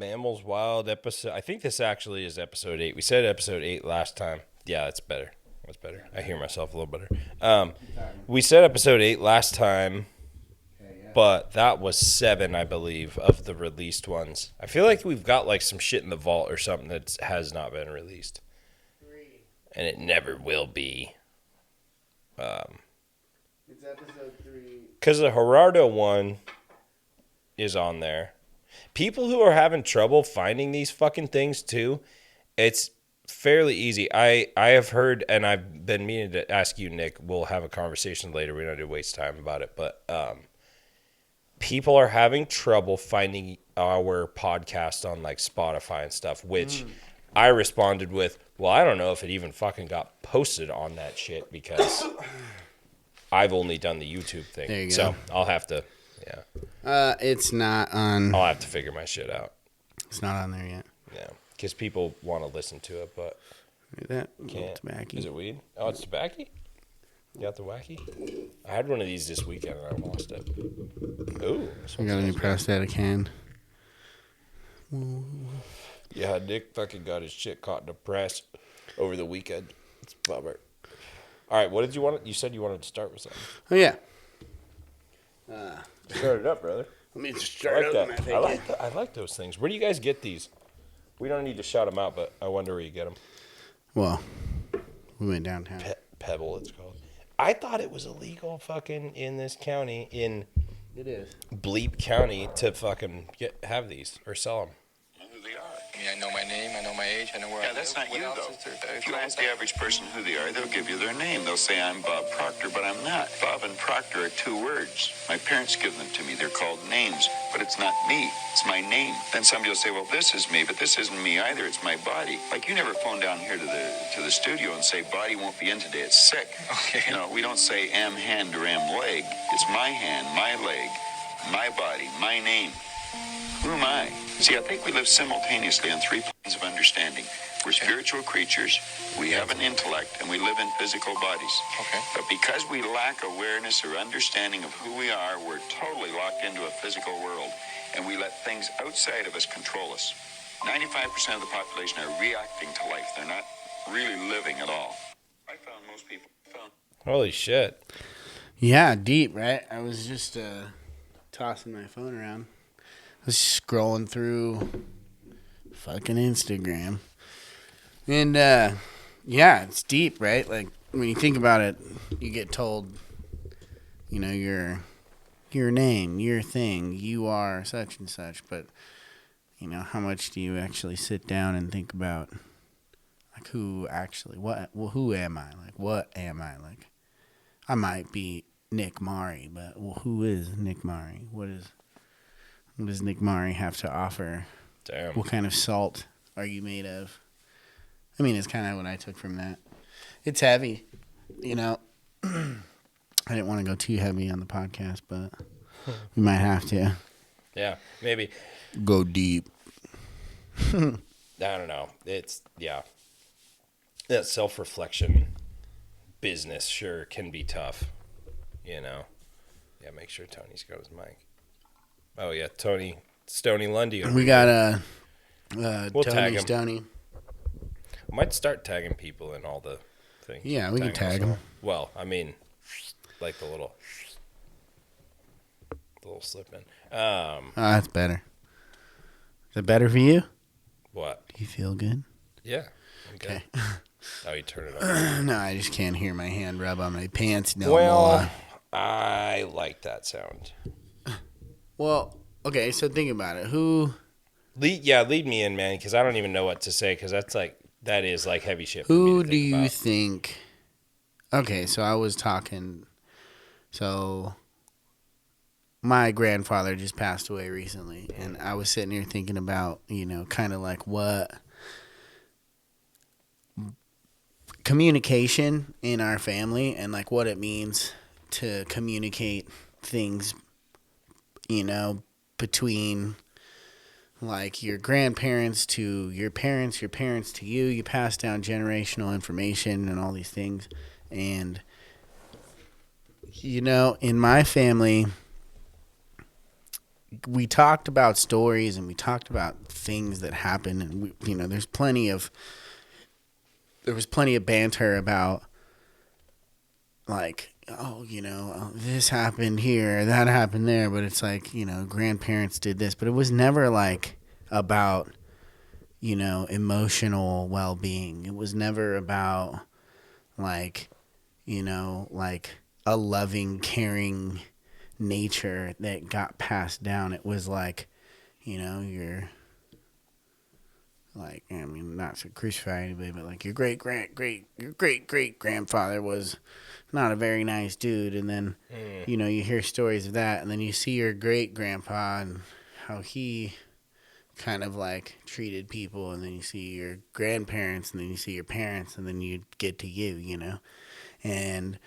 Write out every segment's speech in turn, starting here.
Mammals Wild episode. I think this actually is episode 8. We said episode 8 last time. Yeah, that's better. That's better. I hear myself a little better. We said episode 8 last time, but that was 7, I believe, of the released ones. I feel like we've got like some shit in the vault or something that has not been released. 3. And it never will be. It's episode 3. Because the Gerardo one is on there. People who are having trouble finding these fucking things too, it's fairly easy. I have heard, and I've been meaning to ask you, Nick. We'll have a conversation later. We don't need to waste time about it, but people are having trouble finding our podcast on like Spotify and stuff, which I responded with, well, I don't know if it even fucking got posted on that shit because I've only done the YouTube thing. There you go. So I'll have to, yeah. It's not on. I'll have to figure my shit out. It's not on there yet. Yeah, because people want to listen to it, but Look at that. can't. Tobacco. Is it weed? Oh, it's tobacco? You got the wacky? I had one of these this weekend and I lost it. Ooh. I got any prosthetic hand. Yeah, Nick fucking got his shit caught in the press over the weekend. It's a bummer. All right, what did you want? You said you wanted to start with something. Oh, yeah. Start it up, brother. Let me just I start like that. I like those things. Where do you guys get these? We don't need to shout them out, but I wonder where you get them. Well, we went downtown. Pebble, it's called. I thought it was illegal fucking in this county, in It is. Bleep County, to fucking have these or sell them. Who they are. I mean, I know my name, I know my age, I know where I live. That's not what you, else though. is there? If you ask the average person who they are, they'll give you their name. They'll say, I'm Bob Proctor, but I'm not. Bob and Proctor are 2 words. My parents give them to me. They're called names, but it's not me. It's my name. Then somebody will say, well, this is me, but this isn't me either. It's my body. Like, you never phone down here to the studio and say, body won't be in today. It's sick. Okay. You know, we don't say am hand or am leg. It's my hand, my leg, my body, my name. Who am I? See, I think we live simultaneously on 3 planes of understanding. We're spiritual creatures, we have an intellect, and we live in physical bodies. Okay. But because we lack awareness or understanding of who we are, we're totally locked into a physical world, and we let things outside of us control us. 95% of the population are reacting to life. They're not really living at all. I found most people Holy shit. Yeah, deep, right? I was just tossing my phone around. I was scrolling through fucking Instagram. And, yeah, it's deep, right? Like, when you think about it, you get told, you know, your name, your thing, you are such and such. But, you know, how much do you actually sit down and think about, like, who am I? Like, what am I? Like, I might be Nick Mari, but, well, who is Nick Mari? What does Nick Mari have to offer? Damn. What kind of salt are you made of? I mean, it's kind of what I took from that. It's heavy, you know. I didn't want to go too heavy on the podcast, but we might have to. Yeah, maybe. Go deep. I don't know. It's, yeah. That self-reflection business sure can be tough, you know. Yeah, make sure Tony's got his mic. Oh, yeah, Stoney Lundy. We got We'll tag Tony him. Stoney. Might start tagging people in all the things. Yeah, we can tag us all. them. Well, I mean, like the little slip in. Oh, that's better. Is it better for you? What? Do you feel good? Yeah. Okay. Oh, you turn it up. No, I just can't hear my hand rub on my pants no Well, more. I like that sound. Well, okay, so think about it. Lead me in, man, because I don't even know what to say, because that is like heavy shit. Who do you think? Okay, so I was talking. So my grandfather just passed away recently, and I was sitting here thinking about, you know, kind of like what communication in our family and like what it means to communicate things, you know, between like your grandparents to your parents to you. You pass down generational information and all these things. And, you know, in my family, we talked about stories and we talked about things that happened, and there was plenty of banter about like, this happened here, that happened there, but it's like, grandparents did this, but it was never like about, emotional well-being. It was never about like, like a loving, caring nature that got passed down. It was like, you're like, I mean, not to crucify anybody, but like your great grandfather was not a very nice dude, and then you hear stories of that, and then you see your great grandpa and how he kind of like treated people, and then you see your grandparents, and then you see your parents, and then you get to and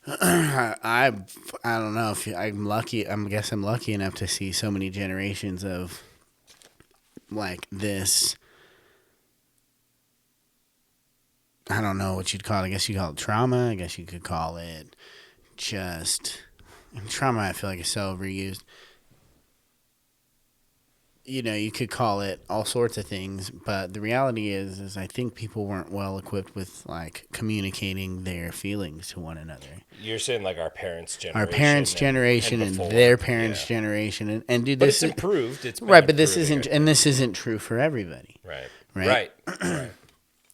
I don't know if I'm lucky. I guess I'm lucky enough to see so many generations of like this. I don't know what you'd call it. I guess you call it trauma. I guess you could call it just trauma. I feel like is so overused. You could call it all sorts of things, but the reality is I think people weren't well equipped with like communicating their feelings to one another. You're saying like our parents' generation, and their parents' generation, and dude, but this it's improved. It's right, but this isn't true for everybody. Right.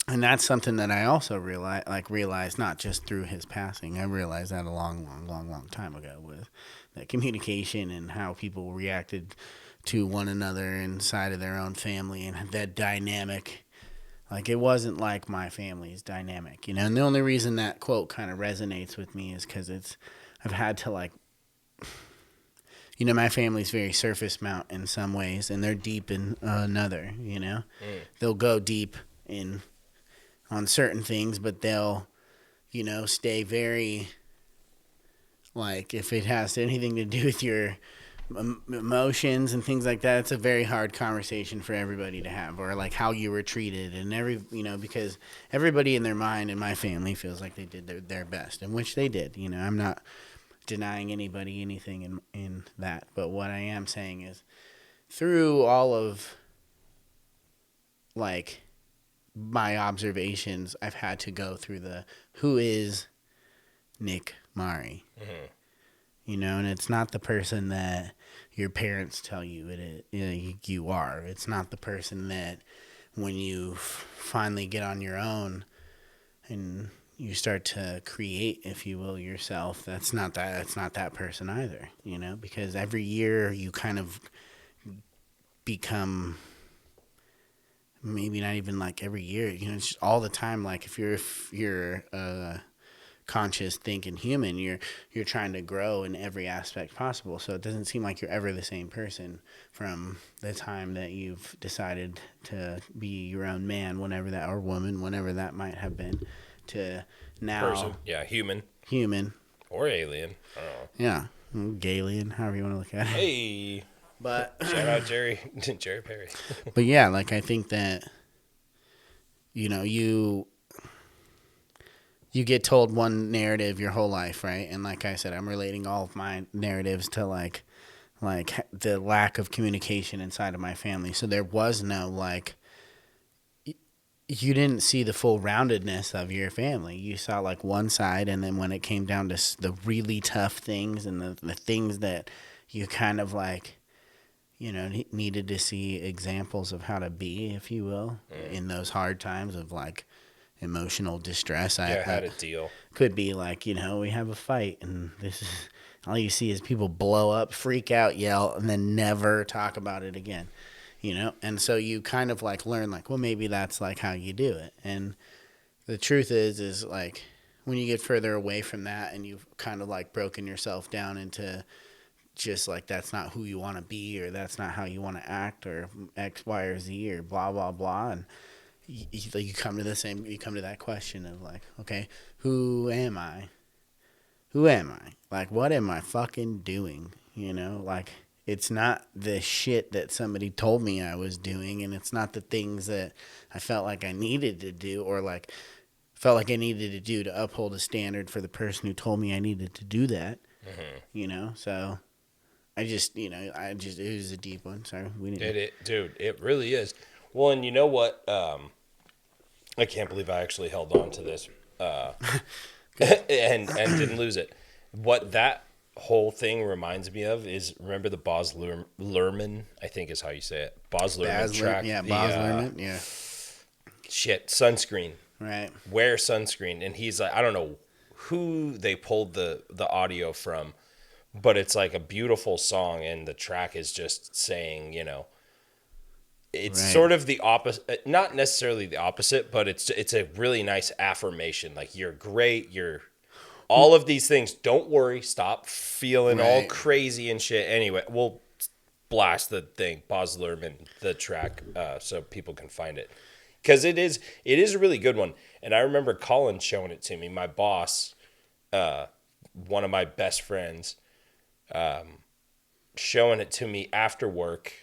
And that's something that I also realized not just through his passing. I realized that a long time ago with that communication and how people reacted to one another inside of their own family and that dynamic. Like, it wasn't like my family's dynamic, And the only reason that quote kind of resonates with me is because I've had to like, my family's very surface mount in some ways, and they're deep in another. They'll go deep on certain things, but they'll, stay very, like, if it has anything to do with your emotions and things like that, it's a very hard conversation for everybody to have, or like how you were treated, and because everybody in their mind in my family feels like they did their best, and which they did. I'm not denying anybody anything in that, but what I am saying is through all of like my observations, I've had to go through who is Nick Mari. And it's not the person that your parents tell you you are. It's not the person that when you finally get on your own and you start to create, if you will, yourself. That's not that person either. Because every year you kind of become, maybe not even like every year. It's just all the time. Like if you're conscious thinking human, you're trying to grow in every aspect possible, so it doesn't seem like you're ever the same person from the time that you've decided to be your own man, whenever that, or woman, whenever that might have been, to now. Person. Yeah, human or alien, I don't know. Yeah, Galian, however you want to look at it. Hey, but shout out Jerry Perry. But yeah, like I think that you get told one narrative your whole life, right? And like I said, I'm relating all of my narratives to like the lack of communication inside of my family. So there was no like, you didn't see the full roundedness of your family. You saw like one side, and then when it came down to the really tough things and the things that you kind of like, needed to see examples of how to be, if you will, in those hard times of like emotional distress. I had a deal. Could be like, we have a fight, and this is all you see is people blow up, freak out, yell, and then never talk about it again. And so you kind of like learn like, well, maybe that's like how you do it. And the truth is like when you get further away from that and you've kind of like broken yourself down into just like that's not who you want to be, or that's not how you want to act, or X, Y, or Z, or blah blah blah, and you come to that question of like, okay, who am I? Like, what am I fucking doing? Like, it's not the shit that somebody told me I was doing, and it's not the things that I felt like I needed to do, or like felt like I needed to do to uphold a standard for the person who told me I needed to do that. So I just, it was a deep one. Sorry, we didn't. Dude, it really is. Well, and you know what? I can't believe I actually held on to this and didn't lose it. What that whole thing reminds me of is, remember the Baz Luhrmann, I think is how you say it. Baz Luhrmann track. Yeah, Baz Luhrmann, yeah. Shit, sunscreen. Right. Wear sunscreen. And he's like, I don't know who they pulled the audio from, but it's like a beautiful song, and the track is just saying, it's sort of the opposite, not necessarily the opposite, but it's a really nice affirmation. Like, you're great, you're all of these things. Don't worry, stop feeling all crazy and shit. Anyway, we'll blast the thing, Baz Luhrmann, the track, so people can find it. Because it is a really good one. And I remember Colin showing it to me, my boss, one of my best friends, showing it to me after work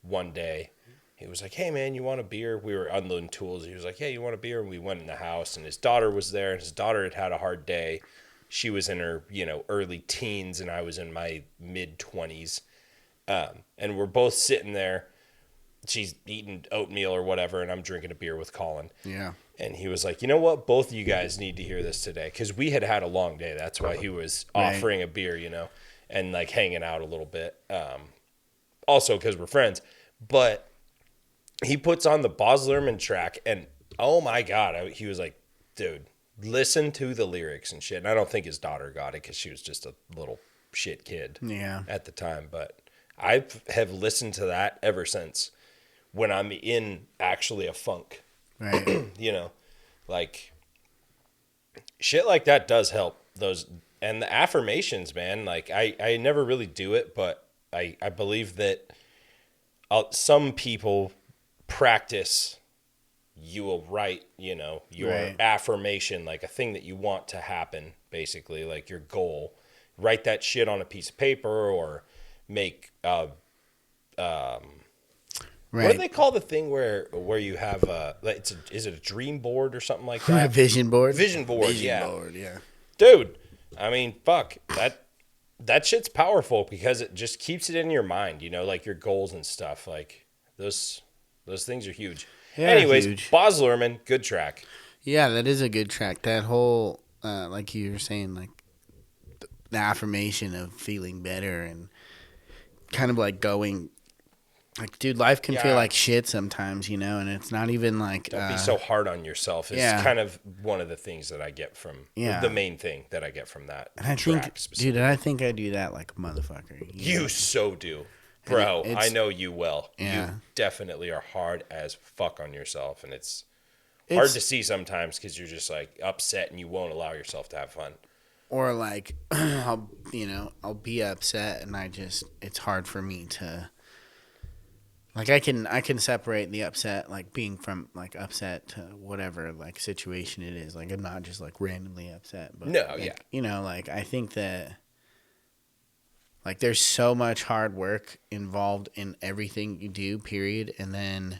one day. He was like, hey, man, you want a beer? We were unloading tools. He was like, hey, you want a beer? And we went in the house, and his daughter was there, and his daughter had a hard day. She was in her, early teens, and I was in my mid-20s. And we're both sitting there. She's eating oatmeal or whatever, and I'm drinking a beer with Colin. Yeah. And he was like, you know what? Both of you guys need to hear this today. Because we had a long day. That's why he was offering a beer, and like hanging out a little bit. Also because we're friends. But he puts on the Baz Luhrmann track, and oh my God, he was like, dude, listen to the lyrics and shit. And I don't think his daughter got it because she was just a little shit kid at the time. But I have listened to that ever since, when I'm in actually a funk. Right. Like, shit like that does help. Those, and the affirmations, man, like I never really do it, but I believe that some people practice, you will write, your affirmation, like a thing that you want to happen, basically, like your goal. Write that shit on a piece of paper, or make what do they call the thing where you have is it a dream board or something like that? Vision board. Vision board, yeah. Dude, I mean, fuck, that shit's powerful because it just keeps it in your mind, like your goals and stuff. Like, those things are huge. Yeah, anyways, huge. Baz Luhrmann, good track. Yeah, that is a good track. That whole, like you were saying, like the affirmation of feeling better, and kind of like going, like, dude, life can feel like shit sometimes, and it's not even like... Don't be so hard on yourself. It's kind of one of the things that I get from... the main thing that I get from that track. Dude, I think I do that like a motherfucker. You so do. Bro, I know you well. Yeah. You definitely are hard as fuck on yourself, and it's hard to see sometimes because you're just, like, upset and you won't allow yourself to have fun. Or, like, I'll be upset, and it's hard for me to... Like, I can separate the upset, like, being from, like, upset to whatever, like, situation it is. Like, I'm not just, like, randomly upset. But, no, like, like, I think that, like, there's so much hard work involved in everything you do, period. And then,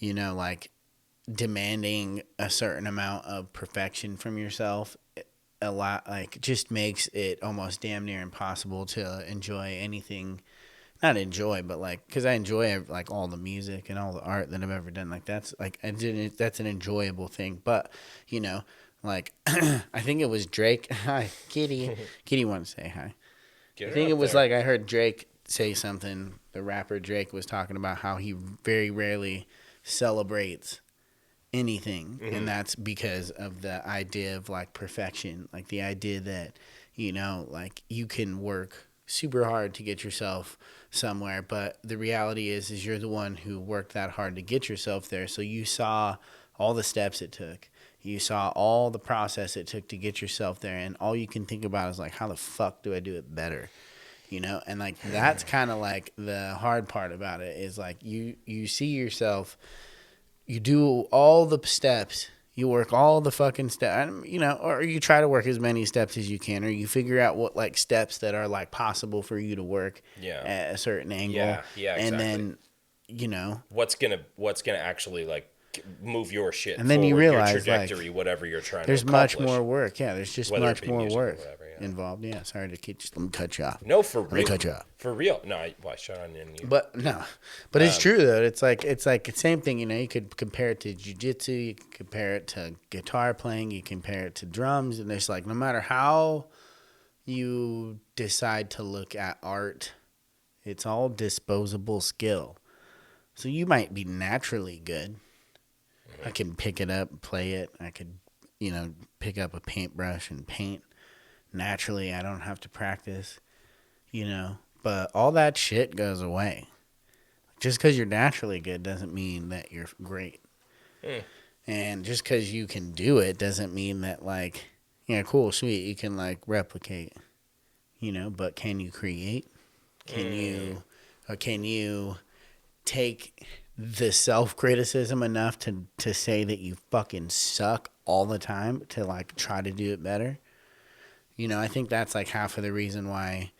like, demanding a certain amount of perfection from yourself, a lot, like, just makes it almost damn near impossible to enjoy anything. Not enjoy, but like, because I enjoy like all the music and all the art that I've ever done. Like, that's like, that's an enjoyable thing. But like, I think it was Drake. Hi, Kitty. Kitty wants to say hi. I think it was like, I heard Drake say something. The rapper Drake was talking about how he very rarely celebrates anything, and that's because of the idea of like perfection, like the idea that like you can work super hard to get yourself somewhere, but the reality is you're the one who worked that hard to get yourself there. So you saw all the steps it took, you saw all the process it took to get yourself there, and all you can think about is like, how the fuck do I do it better? And like, that's kind of like the hard part about it, is like you see yourself, you do all the steps, you work all the fucking steps, or you try to work as many steps as you can, or you figure out what like steps that are like possible for you to work at a certain angle. Yeah, exactly. And then, what's gonna actually like move your shit And then you forward, your realize, trajectory, like, whatever you're trying there's to accomplish. much more work. Yeah, there's just Whether it much be more music or work whatever, yeah. involved. Yeah, sorry to keep just let me cut you off. No, for Let me real. cut you off. For real. No, I shut on you. But no, but it's true though. It's like the same thing. You know, you could compare it to jiu-jitsu. You could compare it to guitar playing. You compare it to drums. And there's like, no matter how you decide to look at art, it's all disposable skill. So you might be naturally good. I can pick it up, play it. I could, pick up a paintbrush and paint. Naturally, I don't have to practice, But all that shit goes away. Just because you're naturally good doesn't mean that you're great. And just because you can do it doesn't mean that, like, yeah, cool, sweet, you can, like, replicate, but can you create? Can you take the self-criticism enough to say that you fucking suck all the time to, like, try to do it better? I think that's, like, half of the reason why,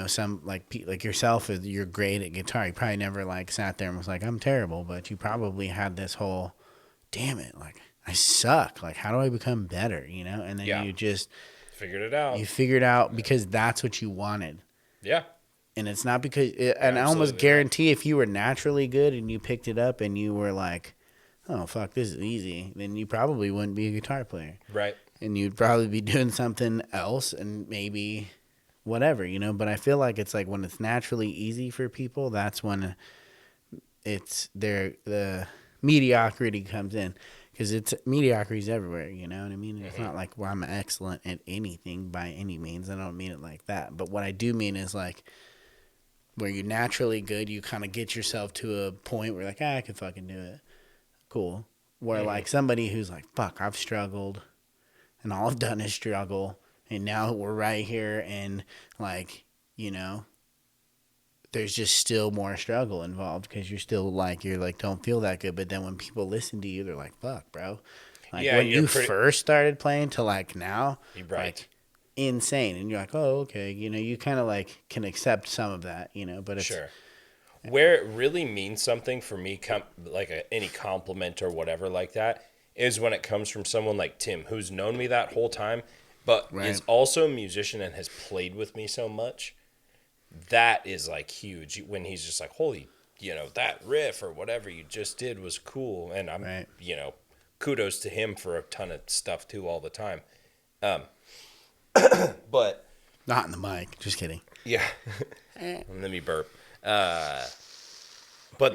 some, like yourself, you're great at guitar. You probably never, like, sat there and was like, I'm terrible, but you probably had this whole, damn it, like, I suck. Like, how do I become better, And then you just... Figured it out. You figured out because that's what you wanted. Yeah. And it's not because... and I almost guarantee if you were naturally good and you picked it up and you were like, oh, fuck, this is easy, then you probably wouldn't be a guitar player. Right. And you'd probably be doing something else and maybe whatever, But I feel like it's like when it's naturally easy for people, that's when the mediocrity comes in. Because mediocrity's everywhere, you know what I mean? It's not like, well, I'm excellent at anything by any means. I don't mean it like that. But what I do mean is, like, where you're naturally good, you kind of get yourself to a point where you're like, I can fucking do it. Cool. Where, like, somebody who's like, fuck, I've struggled, and all I've done is struggle, and now we're right here, and, like, there's just still more struggle involved because you're like, don't feel that good. But then when people listen to you, they're like, fuck, bro. Like, when you first started playing to, like, now, like, insane. And you're like, oh, okay. You kind of, like, can accept some of that, but it's... Sure. Where it really means something for me, any compliment or whatever like that, is when it comes from someone like Tim, who's known me that whole time, but is also a musician and has played with me so much. That is, like, huge when he's just like, holy, that riff or whatever you just did was cool. And I'm, kudos to him for a ton of stuff too all the time. But not in the mic, just kidding. Yeah. Let me burp. But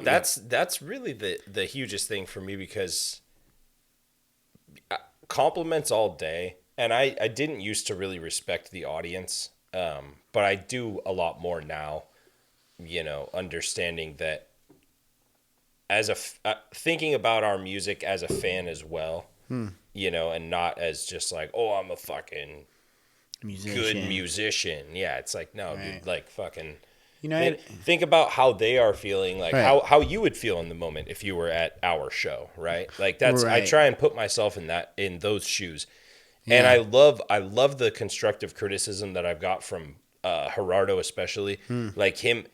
that's really the hugest thing for me, because compliments all day. And I didn't used to really respect the audience. But I do a lot more now, understanding that as thinking about our music as a fan as well, and not as just like, oh, I'm a fucking good musician. Yeah, it's like, no, dude, like, fucking, think about how they are feeling, like how you would feel in the moment if you were at our show, right? Like, that's, I try and put myself in those shoes. And I love the constructive criticism that I've got from Gerardo, especially. Like, him,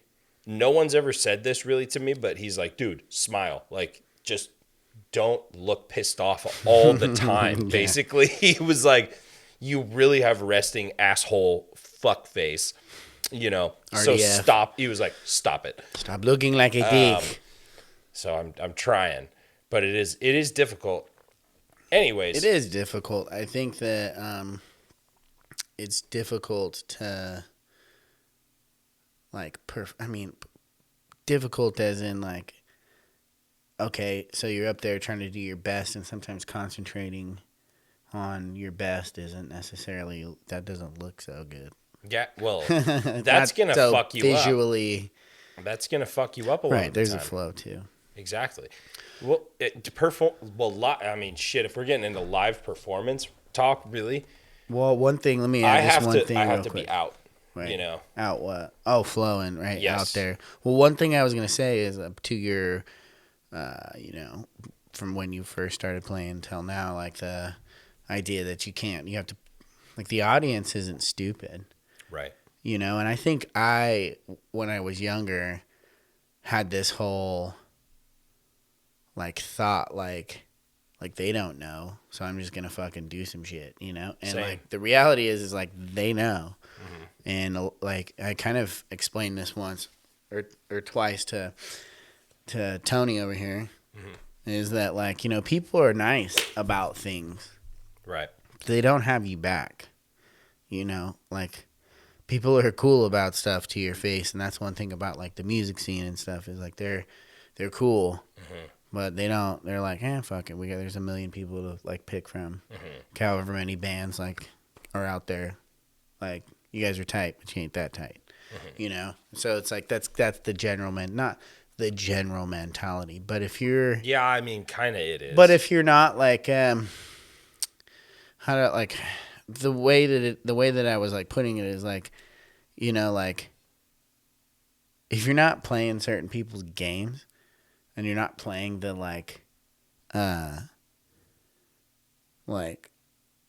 no one's ever said this really to me, but he's like, dude, smile. Like, just don't look pissed off all the time. Basically, he was like, you really have resting asshole fuck face, So stop. He was like, stop it. Stop looking like a dick. So I'm trying, but it is difficult. Anyways, it is difficult. I think that it's difficult to, like, difficult as in, like, okay, so you're up there trying to do your best, and sometimes concentrating on your best isn't necessarily, that doesn't look so good. Yeah, well, that's going to fuck you visually, up. That's going to fuck you up a lot. Right, there's a flow too. Exactly. Well, shit, if we're getting into live performance talk, really. Well, one thing, let me add this one thing. I have to be out, right. Out what? Oh, flowing, right? Yes. Out there. Well, one thing I was going to say is to your, from when you first started playing till now, like, the idea that you have to, like, the audience isn't stupid. Right. And I think when I was younger, had this whole, like thought like they don't know, so I'm just gonna fucking do some shit, you know. And Same. like the reality is like they know, and like I kind of explained this once or twice to Tony over here, is that like, you know, people are nice about things, Right. they don't have you back, you know, like. People are cool about stuff to your face, and that's one thing about like the music scene and stuff is like they're cool, but they don't. They're like, fuck it. There's a million people to like pick from. However many bands like are out there, like you guys are tight, but you ain't that tight, you know. So it's like that's the general not the general mentality, but if you're Yeah, I mean, kind of it is. but if you're not like how to like. The way that I was like putting it is like, you know, like if you're not playing certain people's games and you're not playing the like I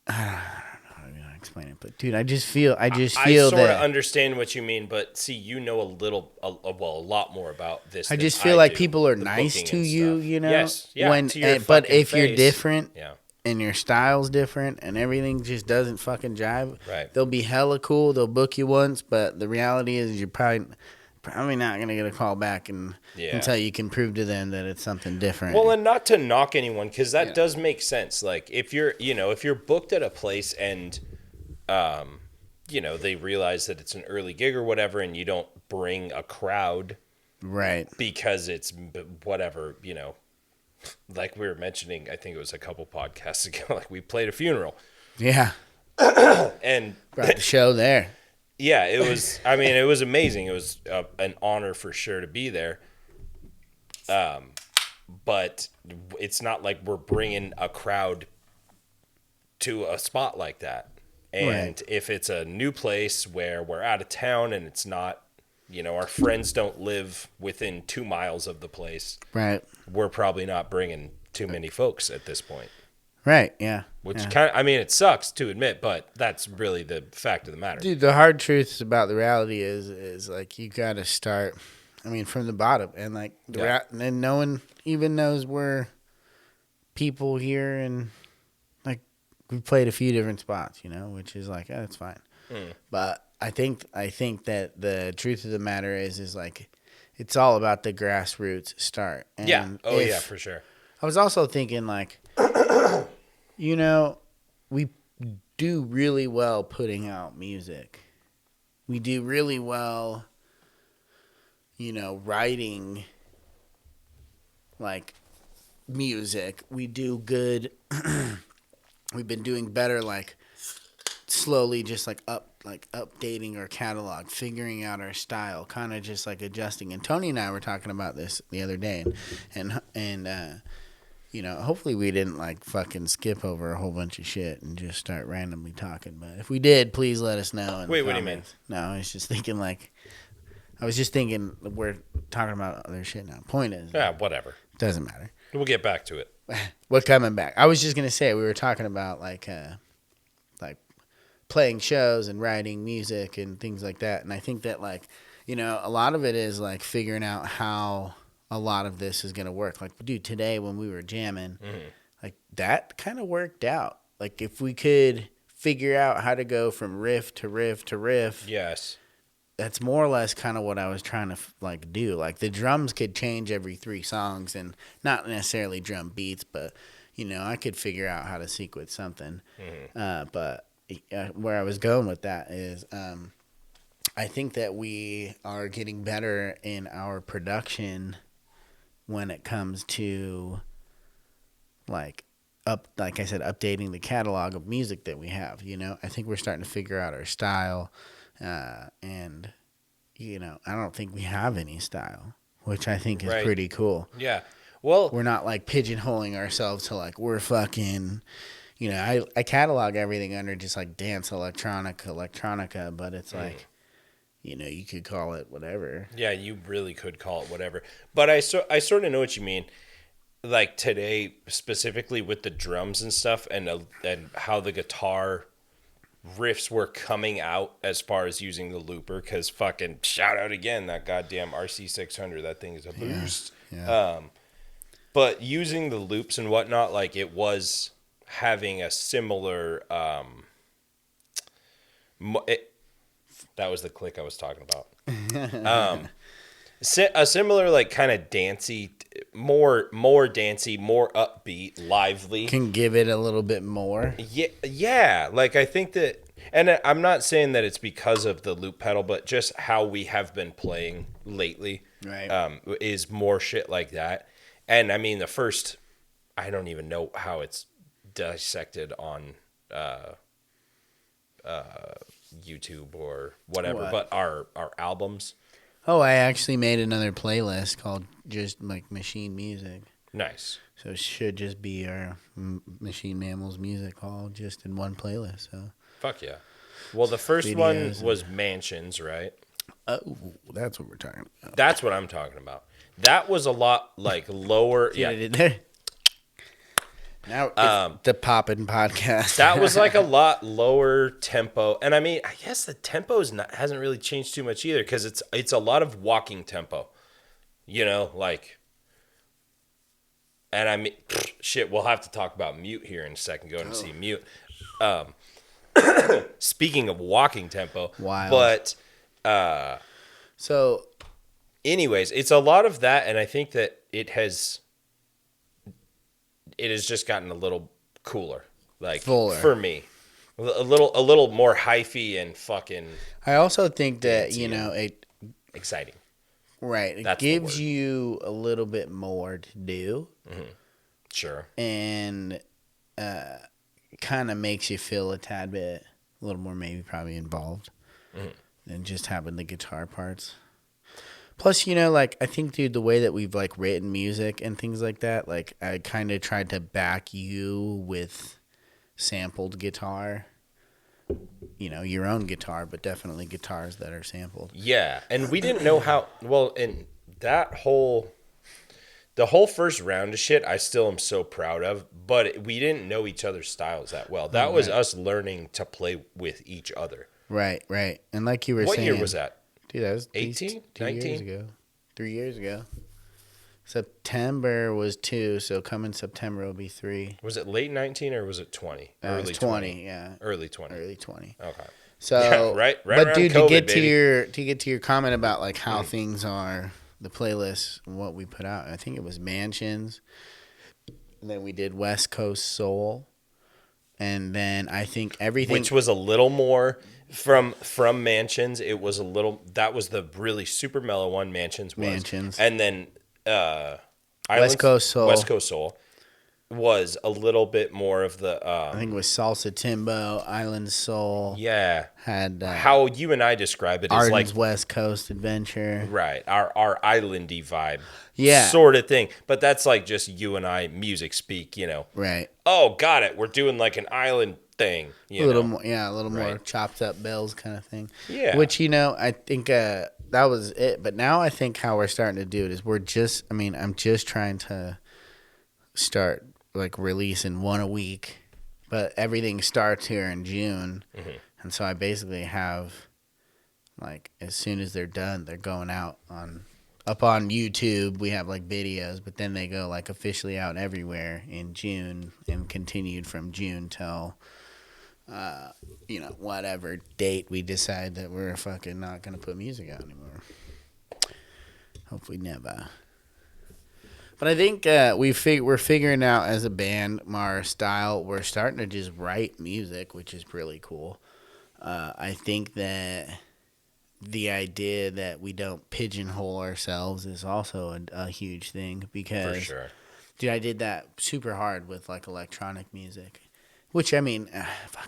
don't know how to explain it, but dude, I feel I that sort of understand what you mean, but see, you know a lot more about this. I than just feel like do, people are the nice booking to and you, stuff. you know. Yes, yeah. To your but fucking if you're face. different, yeah. and your style's different and everything just doesn't fucking jive, Right. they'll be hella cool. They'll book you once, but the reality is you're probably not going to get a call back until you can prove to them that it's something different. Well, and not to knock anyone, because that does make sense. Like if you're booked at a place and, you know, they realize that it's an early gig or whatever, and you don't bring a crowd, right? Because it's whatever, you know. Like we were mentioning, I think it was a couple podcasts ago, like we played a funeral. Yeah. And brought the show there. Yeah, it was, I mean, it was amazing. It was an honor for sure to be there. But it's not like we're bringing a crowd to a spot like that. And if it's a new place where we're out of town and it's not, you know, our friends don't live within 2 miles of the place. Right. We're probably not bringing too many folks at this point. Right, yeah. Which kind of, I mean, it sucks to admit, but that's really the fact of the matter. Dude, the hard truth about the reality is like you got to start, I mean, from the bottom. And like, and no one even knows where people here and like we played a few different spots, you know, which is like, that's fine. But I think that the truth of the matter is like it's all about the grassroots start. And yeah, for sure. I was also thinking like, you know, we do really well putting out music. We do really well, you know, writing like music. We do good. We've been doing better, like slowly, just like updating our catalog, figuring out our style, kind of just like adjusting. And Tony and I were talking about this the other day, and you know, hopefully we didn't like fucking skip over a whole bunch of shit and just start randomly talking. But if we did, please let us know. Wait, what do you mean? No, I was just thinking we're talking about other shit now. Point is, Yeah, whatever. Doesn't matter. We'll get back to it. We're coming back. I was just gonna say we were talking about like playing shows and writing music and things like that. And I think that like, you know, a lot of it is like figuring out how a lot of this is going to work. Like, dude, today when we were jamming, like that kind of worked out. Like if we could figure out how to go from riff to riff to riff. Yes. That's more or less kind of what I was trying to like do. Like the drums could change every 3 songs and not necessarily drum beats, but you know, I could figure out how to sequence something. But where I was going with that is I think that we are getting better in our production when it comes to like I said, updating the catalog of music that we have. You know, I think we're starting to figure out our style, and you know, I don't think we have any style, which I think is pretty cool. Yeah, well, we're not like pigeonholing ourselves to like we're fucking. You know, I catalog everything under just like dance electronica, but it's like, you know, you could call it whatever. Yeah, you really could call it whatever. But I sort of know what you mean. Like today, specifically with the drums and stuff, and how the guitar riffs were coming out as far as using the looper. Because fucking shout out again that goddamn RC600. That thing is a boost. Yeah. But using the loops and whatnot, like it was having a similar. That was the click I was talking about. A similar, like, kind of dancey, more dancey, more upbeat, lively. Can give it a little bit more. Yeah. Like, I think that, and I'm not saying that it's because of the loop pedal, but just how we have been playing lately, Right. is more shit like that. And I mean, I don't even know how it's dissected on YouTube or whatever, What? but our albums. Oh, I actually made another playlist called just like Machine Music. Nice. So it should just be our Machine Mammals music all just in one playlist. So Fuck yeah. Well, the first Videos one was Mansions, right? oh, that's what we're talking about. That's what I'm talking about. That was a lot like lower. Yeah, Yeah. there. Now it's the Poppin' Podcast. That was like a lot lower tempo, and I mean, I guess the tempo hasn't really changed too much either, because it's a lot of walking tempo, like. And I mean, shit, we'll have to talk about Mute here in a second. Going to see Mute. Speaking of walking tempo, Wild. But So, anyways, it's a lot of that, and I think that it has just gotten a little cooler, like Fuller. for me, a little more hyphy and fucking I also think that, Fancy it exciting. right, it That's the gives word. you a little bit more to do Sure. and kind of makes you feel a tad bit, a little more maybe probably involved than just having the guitar parts. Plus, like, I think, dude, the way that we've, like, written music and things like that, like, I kind of tried to back you with sampled guitar. Your own guitar, but definitely guitars that are sampled. Yeah, and we didn't know how well, and the whole first round of shit I still am so proud of, but we didn't know each other's styles that well. That was us learning to play with each other. Right. And like you were What saying. year was that? Dude, that was 18? 2 19? years ago. 3 years ago. September was 2, so coming September will be 3. Was it late 19 or was it 20? It was 20, yeah. Early 20. Early 20. Okay. So, Yeah, right but around dude, COVID, to get to your comment about like how things are, the playlist, and what we put out. I think it was Mansions, and then we did West Coast Soul, and then I think everything, Which was a little more from Mansions. It was a little, that was the really super mellow one. Mansions was. Mansions. And then West Coast Soul was a little bit more of the I think it was Salsa Timbo, Island Soul. yeah, Had how you and I describe it is Arden's like West Coast Adventure. right, our islandy vibe, Yeah. sort of thing. But that's like just you and I music speak, Right. Oh, got it. We're doing like an island thing, A little more, more Right. chopped up bells kind of thing. Yeah. Which, I think that was it. But now I think how we're starting to do it is I'm just trying to start like releasing one a week. But everything starts here in June. And so I basically have, like, as soon as they're done, they're going out up on YouTube. We have like videos, but then they go like officially out everywhere in June and continued from June till whatever date we decide that we're fucking not gonna put music out anymore. Hopefully never. But I think we're figuring out as a band our style. We're starting to just write music, which is really cool. I think that the idea that we don't pigeonhole ourselves is also a huge thing because, For sure. dude, I did that super hard with like electronic music, which I mean,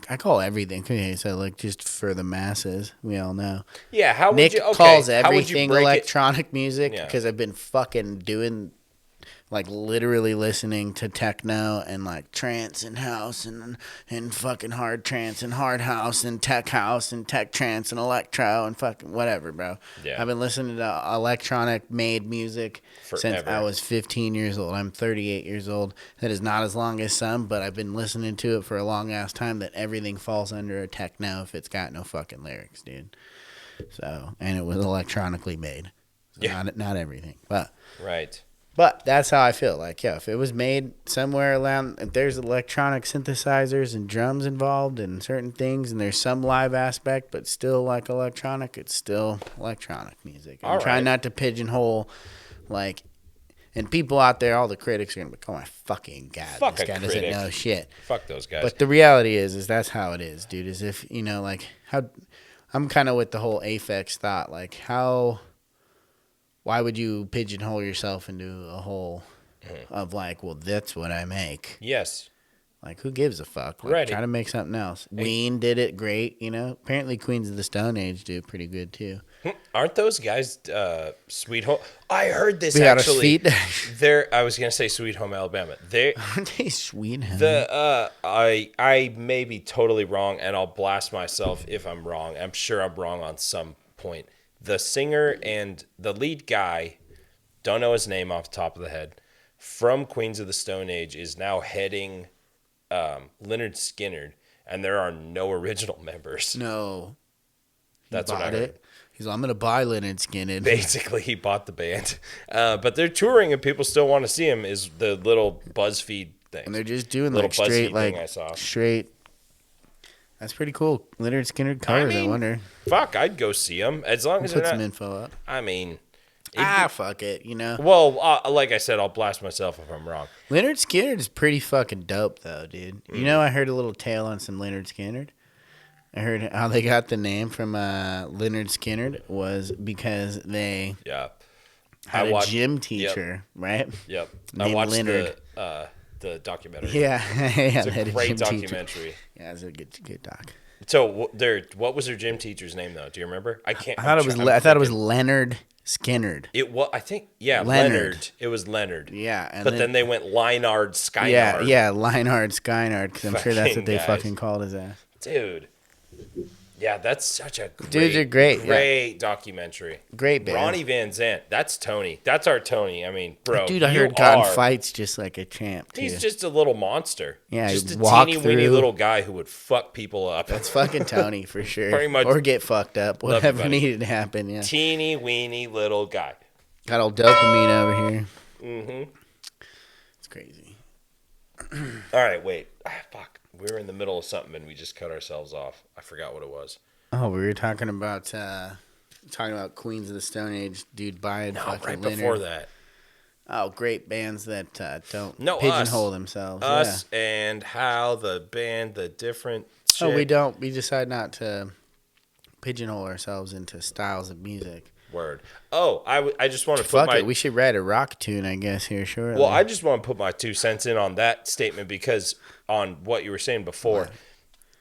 I call everything. Okay, so like just for the masses, we all know. Yeah, how would Nick you calls how would you everything break electronic music Yeah. because I've been fucking doing, like, literally listening to techno and like trance and house and fucking hard trance and hard house and tech trance and electro and fucking whatever, bro. Yeah. I've been listening to electronic made music since Forever. I was 15 years old. I'm 38 years old. That is not as long as some, but I've been listening to it for a long ass time. That everything falls under a techno if it's got no fucking lyrics, dude. So, and it was electronically made. So Yeah. not everything, but Right. But that's how I feel. Like, yeah, if it was made somewhere around, if there's electronic synthesizers and drums involved and certain things, and there's some live aspect, but still like electronic, it's still electronic music. I'm trying not to pigeonhole, like, and people out there, all the critics are going to be, oh my fucking God, Fuck this a guy critic. doesn't know shit. Fuck those guys. But the reality is that's how it is, dude. Is if, you know, like, how, I'm kind of with the whole Aphex thought, like, why would you pigeonhole yourself into a hole of like, well, that's what I make? Yes. Like, who gives a fuck? Like, try to make something else. Ween did it great, you know. Apparently, Queens of the Stone Age do pretty good too. Aren't those guys Sweet Home? I heard this We got actually. our They're. I was gonna say Sweet Home Alabama. Aren't they Sweet Home? I may be totally wrong, and I'll blast myself if I'm wrong. I'm sure I'm wrong on some point. The singer and the lead guy, don't know his name off the top of the head, from Queens of the Stone Age is now heading Lynyrd Skynyrd, and there are no original members. No. That's what I heard. He's like, I'm going to buy Lynyrd Skynyrd. Basically, he bought the band. But they're touring, and people still want to see him, is the little BuzzFeed thing. And they're just doing little like straight, BuzzFeed like, thing I saw. straight. That's pretty cool. Lynyrd Skynyrd covers, I wonder. Fuck, I'd go see them. As long as Put they're some not, info up. I mean... fuck it, you know. Well, like I said, I'll blast myself if I'm wrong. Lynyrd Skynyrd is pretty fucking dope, though, dude. You know, I heard a little tale on some Lynyrd Skynyrd. I heard how they got the name from Lynyrd Skynyrd was because they had a gym teacher, right? Yep. Named I watched Leonard. the documentary. Yeah, It's a great documentary. Yeah, it's a good doc. So, what was their gym teacher's name though? Do you remember? I thought it was Leonard Skynyrd. I think Leonard. It was Leonard. Yeah, but then they went Leinard Skynard. Yeah, Leinard Skynard, because I'm sure that's what they fucking called his ass. Dude. Yeah, that's such a great documentary. Great band. Ronnie Van Zant. That's Tony. That's our Tony. I mean, bro. Dude, I heard got in fights just like a champ, too. He's just a little monster. Yeah, just a teeny weeny little guy who would fuck people up. That's fucking Tony for sure. Pretty much. Or get fucked up. Whatever needed to happen, yeah. Teeny weeny little guy. Got old dopamine over here. Mm-hmm. It's crazy. All right, wait. Fuck. We were in the middle of something and we just cut ourselves off. I forgot what it was. Oh, we were talking about Queens of the Stone Age, dude. Buying fucking right Leonard. before that. Oh, great bands that don't pigeonhole themselves. Us and how the different shit. Oh, we don't. We decide not to pigeonhole ourselves into styles of music. Word. Oh, I just want to put we should write a rock tune, I guess, here shortly. Well, I just want to put my 2 cents in on that statement because on what you were saying before. What?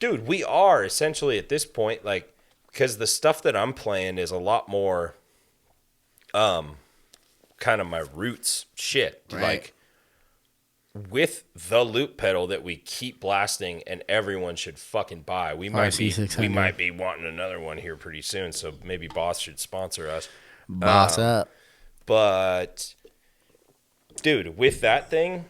Dude, we are essentially at this point, like, because the stuff that I'm playing is a lot more kind of my roots shit. Right. Like, with the loop pedal that we keep blasting and everyone should fucking buy. We might be wanting another one here pretty soon, so maybe Boss should sponsor us. Boss up. But dude, with that thing,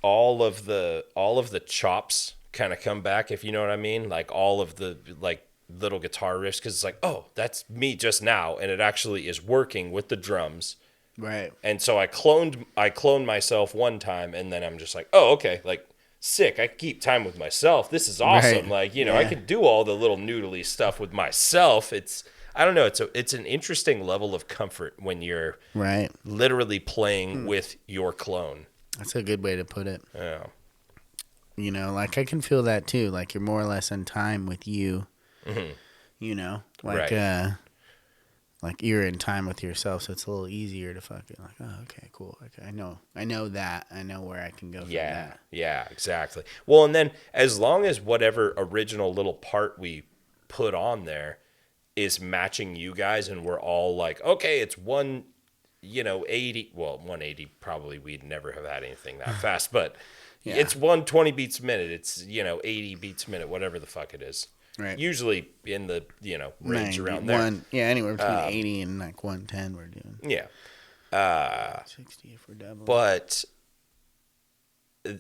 all of the chops kind of come back, if you know what I mean, like all of the like little guitar riffs, because it's like, oh, that's me just now, and it actually is working with the drums. Right. And so I cloned myself one time, and then I'm just like, oh, okay, like, sick. I keep time with myself. This is awesome. Right. Like, I could do all the little noodly stuff with myself. I don't know. It's an interesting level of comfort when you're literally playing with your clone. That's a good way to put it. Yeah. Like I can feel that too. Like you're more or less in time with you. Mm-hmm. Like you're in time with yourself, so it's a little easier to fucking like, oh, okay, cool. Okay, I know that. I know where I can go from that. Yeah, exactly. Well, and then as long as whatever original little part we put on there is matching you guys, and we're all like, okay, it's 80. Well, 180 probably we'd never have had anything that fast, but it's 120 beats a minute. It's 80 beats a minute, whatever the fuck it is. Right. Usually in the, range around there. Anywhere between 80 and like 110 we're doing. Yeah. 60 if we're doubling. But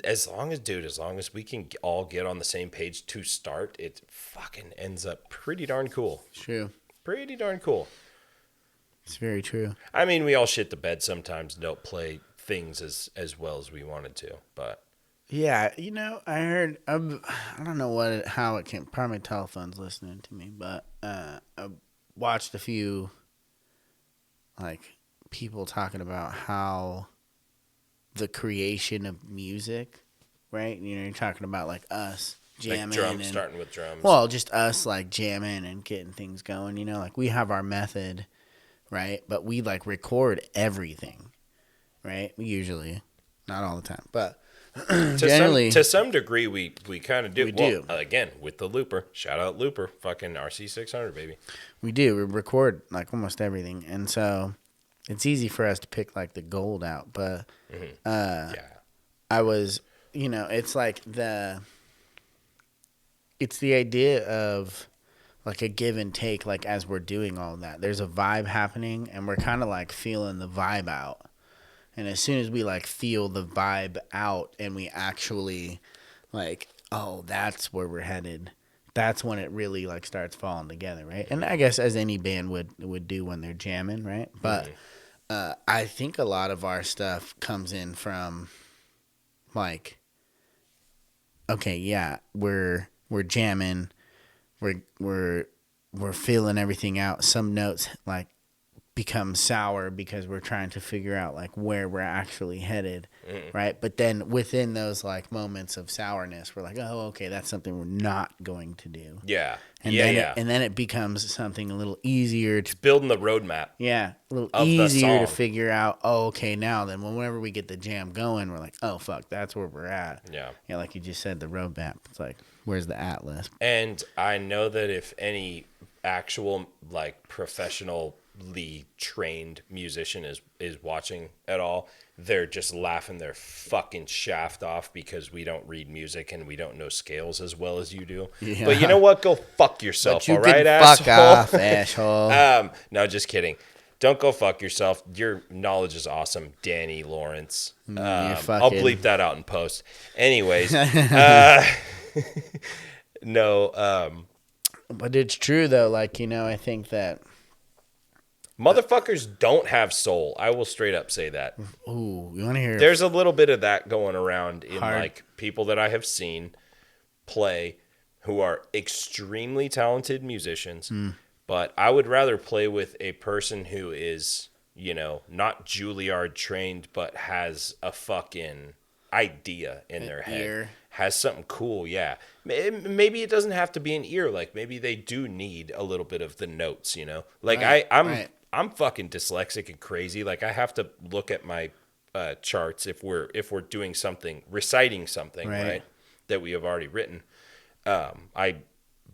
as long as we can all get on the same page to start, it fucking ends up pretty darn cool. It's true. Pretty darn cool. It's very true. I mean, we all shit the bed sometimes, don't play things as well as we wanted to. But Yeah, I heard. I don't know how it came. Probably my telephone's listening to me, but I watched a few like people talking about how the creation of music, right? You're talking about like us jamming, like drums, starting with drums. Well, just us like jamming and getting things going. Like we have our method, right? But we like record everything, right? We usually, not all the time, but. To some degree, we kind of do. We do. Again, with the looper. Shout out looper. Fucking RC600, baby. We do. We record like almost everything. And so it's easy for us to pick like the gold out. But I was, it's like it's the idea of like a give and take, like as we're doing all that. There's a vibe happening and we're kind of like feeling the vibe out. And as soon as we like feel the vibe out and we actually like, oh, that's where we're headed, that's when it really like starts falling together, right? And I guess as any band would do when they're jamming, right? But I think a lot of our stuff comes in from like, okay, yeah, we're jamming, we're feeling everything out. Some notes like become sour because we're trying to figure out like where we're actually headed, right? But then within those like moments of sourness, we're like, oh, okay, that's something we're not going to do. Yeah, and then it becomes something a little easier to building the roadmap. Yeah, a little easier to figure out. Oh, okay, now then, whenever we get the jam going, we're like, oh fuck, that's where we're at. Yeah, like you just said, the roadmap. It's like, where's the atlas? And I know that if any actual like professionally trained musician is watching at all, they're just laughing their fucking shaft off because we don't read music and we don't know scales as well as you do. Yeah. But you know what? Go fuck yourself, all right, asshole? Fuck off, asshole. No, just kidding. Don't go fuck yourself. Your knowledge is awesome, Danny Lawrence. I'll bleep that out in post. Anyways, no. But it's true though. Like I think that. Motherfuckers don't have soul. I will straight up say that. Ooh, you want to hear? There's a little bit of that going around in like people that I have seen play who are extremely talented musicians, but I would rather play with a person who is, not Juilliard trained, but has a fucking idea in their head. Ear. Has something cool, yeah. Maybe it doesn't have to be an ear. Like maybe they do need a little bit of the notes, Like right. I'm fucking dyslexic and crazy. Like I have to look at my charts if we're doing something, reciting something, right? That we have already written. I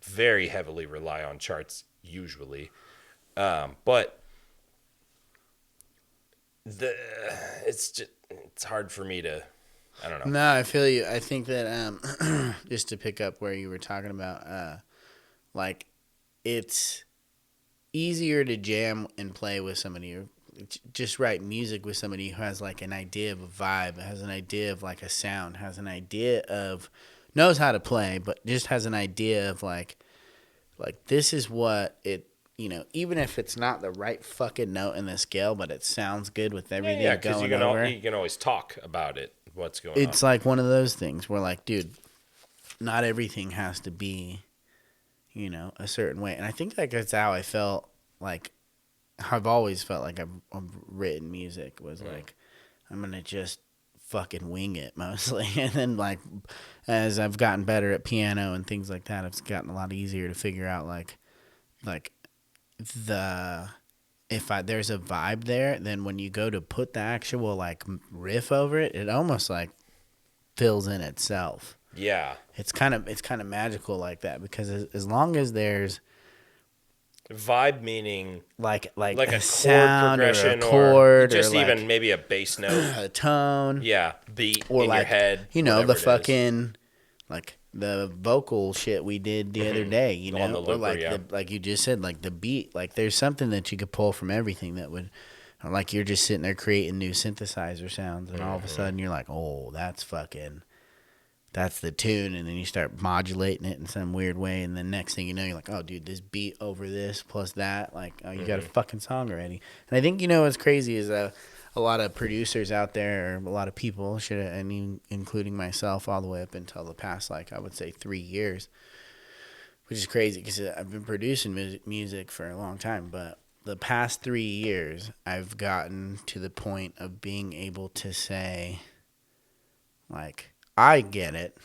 very heavily rely on charts usually, but it's hard for me to. I don't know. No, I feel you. I think that just to pick up where you were talking about, like it's easier to jam and play with somebody or just write music with somebody who has like an idea of a vibe, has an idea of like a sound, has an idea of knows how to play, but just has an idea of like this is what it, even if it's not the right fucking note in the scale, but it sounds good with everything going over. You can always talk about it. What's going on? It's like one of those things where like, dude, not everything has to be, a certain way. And I think that's how I felt like I've always felt like I've written music was like, I'm going to just fucking wing it mostly. And then like, as I've gotten better at piano and things like that, it's gotten a lot easier to figure out like there's a vibe there, then when you go to put the actual like riff over it, it almost like fills in itself. Yeah. It's kind of magical like that because as long as there's vibe, meaning like a chord progression or just even maybe a bass note, a tone, yeah, beat or in like, your head, the fucking like the vocal shit we did the other day, on the looper, or like yeah. like you just said, like the beat, like there's something that you could pull from everything that would, or like you're just sitting there creating new synthesizer sounds, and all of a sudden you're like, oh, that's fucking, that's the tune, and then you start modulating it in some weird way, and then next thing you know, you're like, oh, dude, this beat over this plus that, like, oh, you got a fucking song already. And I think, what's crazy is a lot of producers out there, or a lot of people, including myself, all the way up until the past, like, I would say 3 years, which is crazy because I've been producing music for a long time, but the past 3 years, I've gotten to the point of being able to say, like, I get it,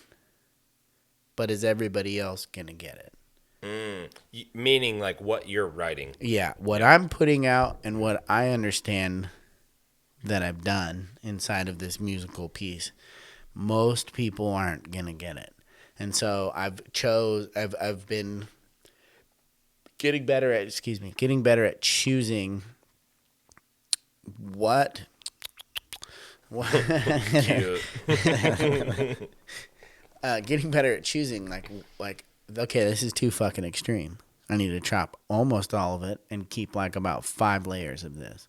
but is everybody else going to get it? Meaning, like, what you're writing. Yeah, what I'm putting out and what I understand that I've done inside of this musical piece, most people aren't going to get it. And so I've been getting better at choosing what Cute. getting better at choosing like okay, this is too fucking extreme. I need to chop almost all of it and keep like about 5 layers of this.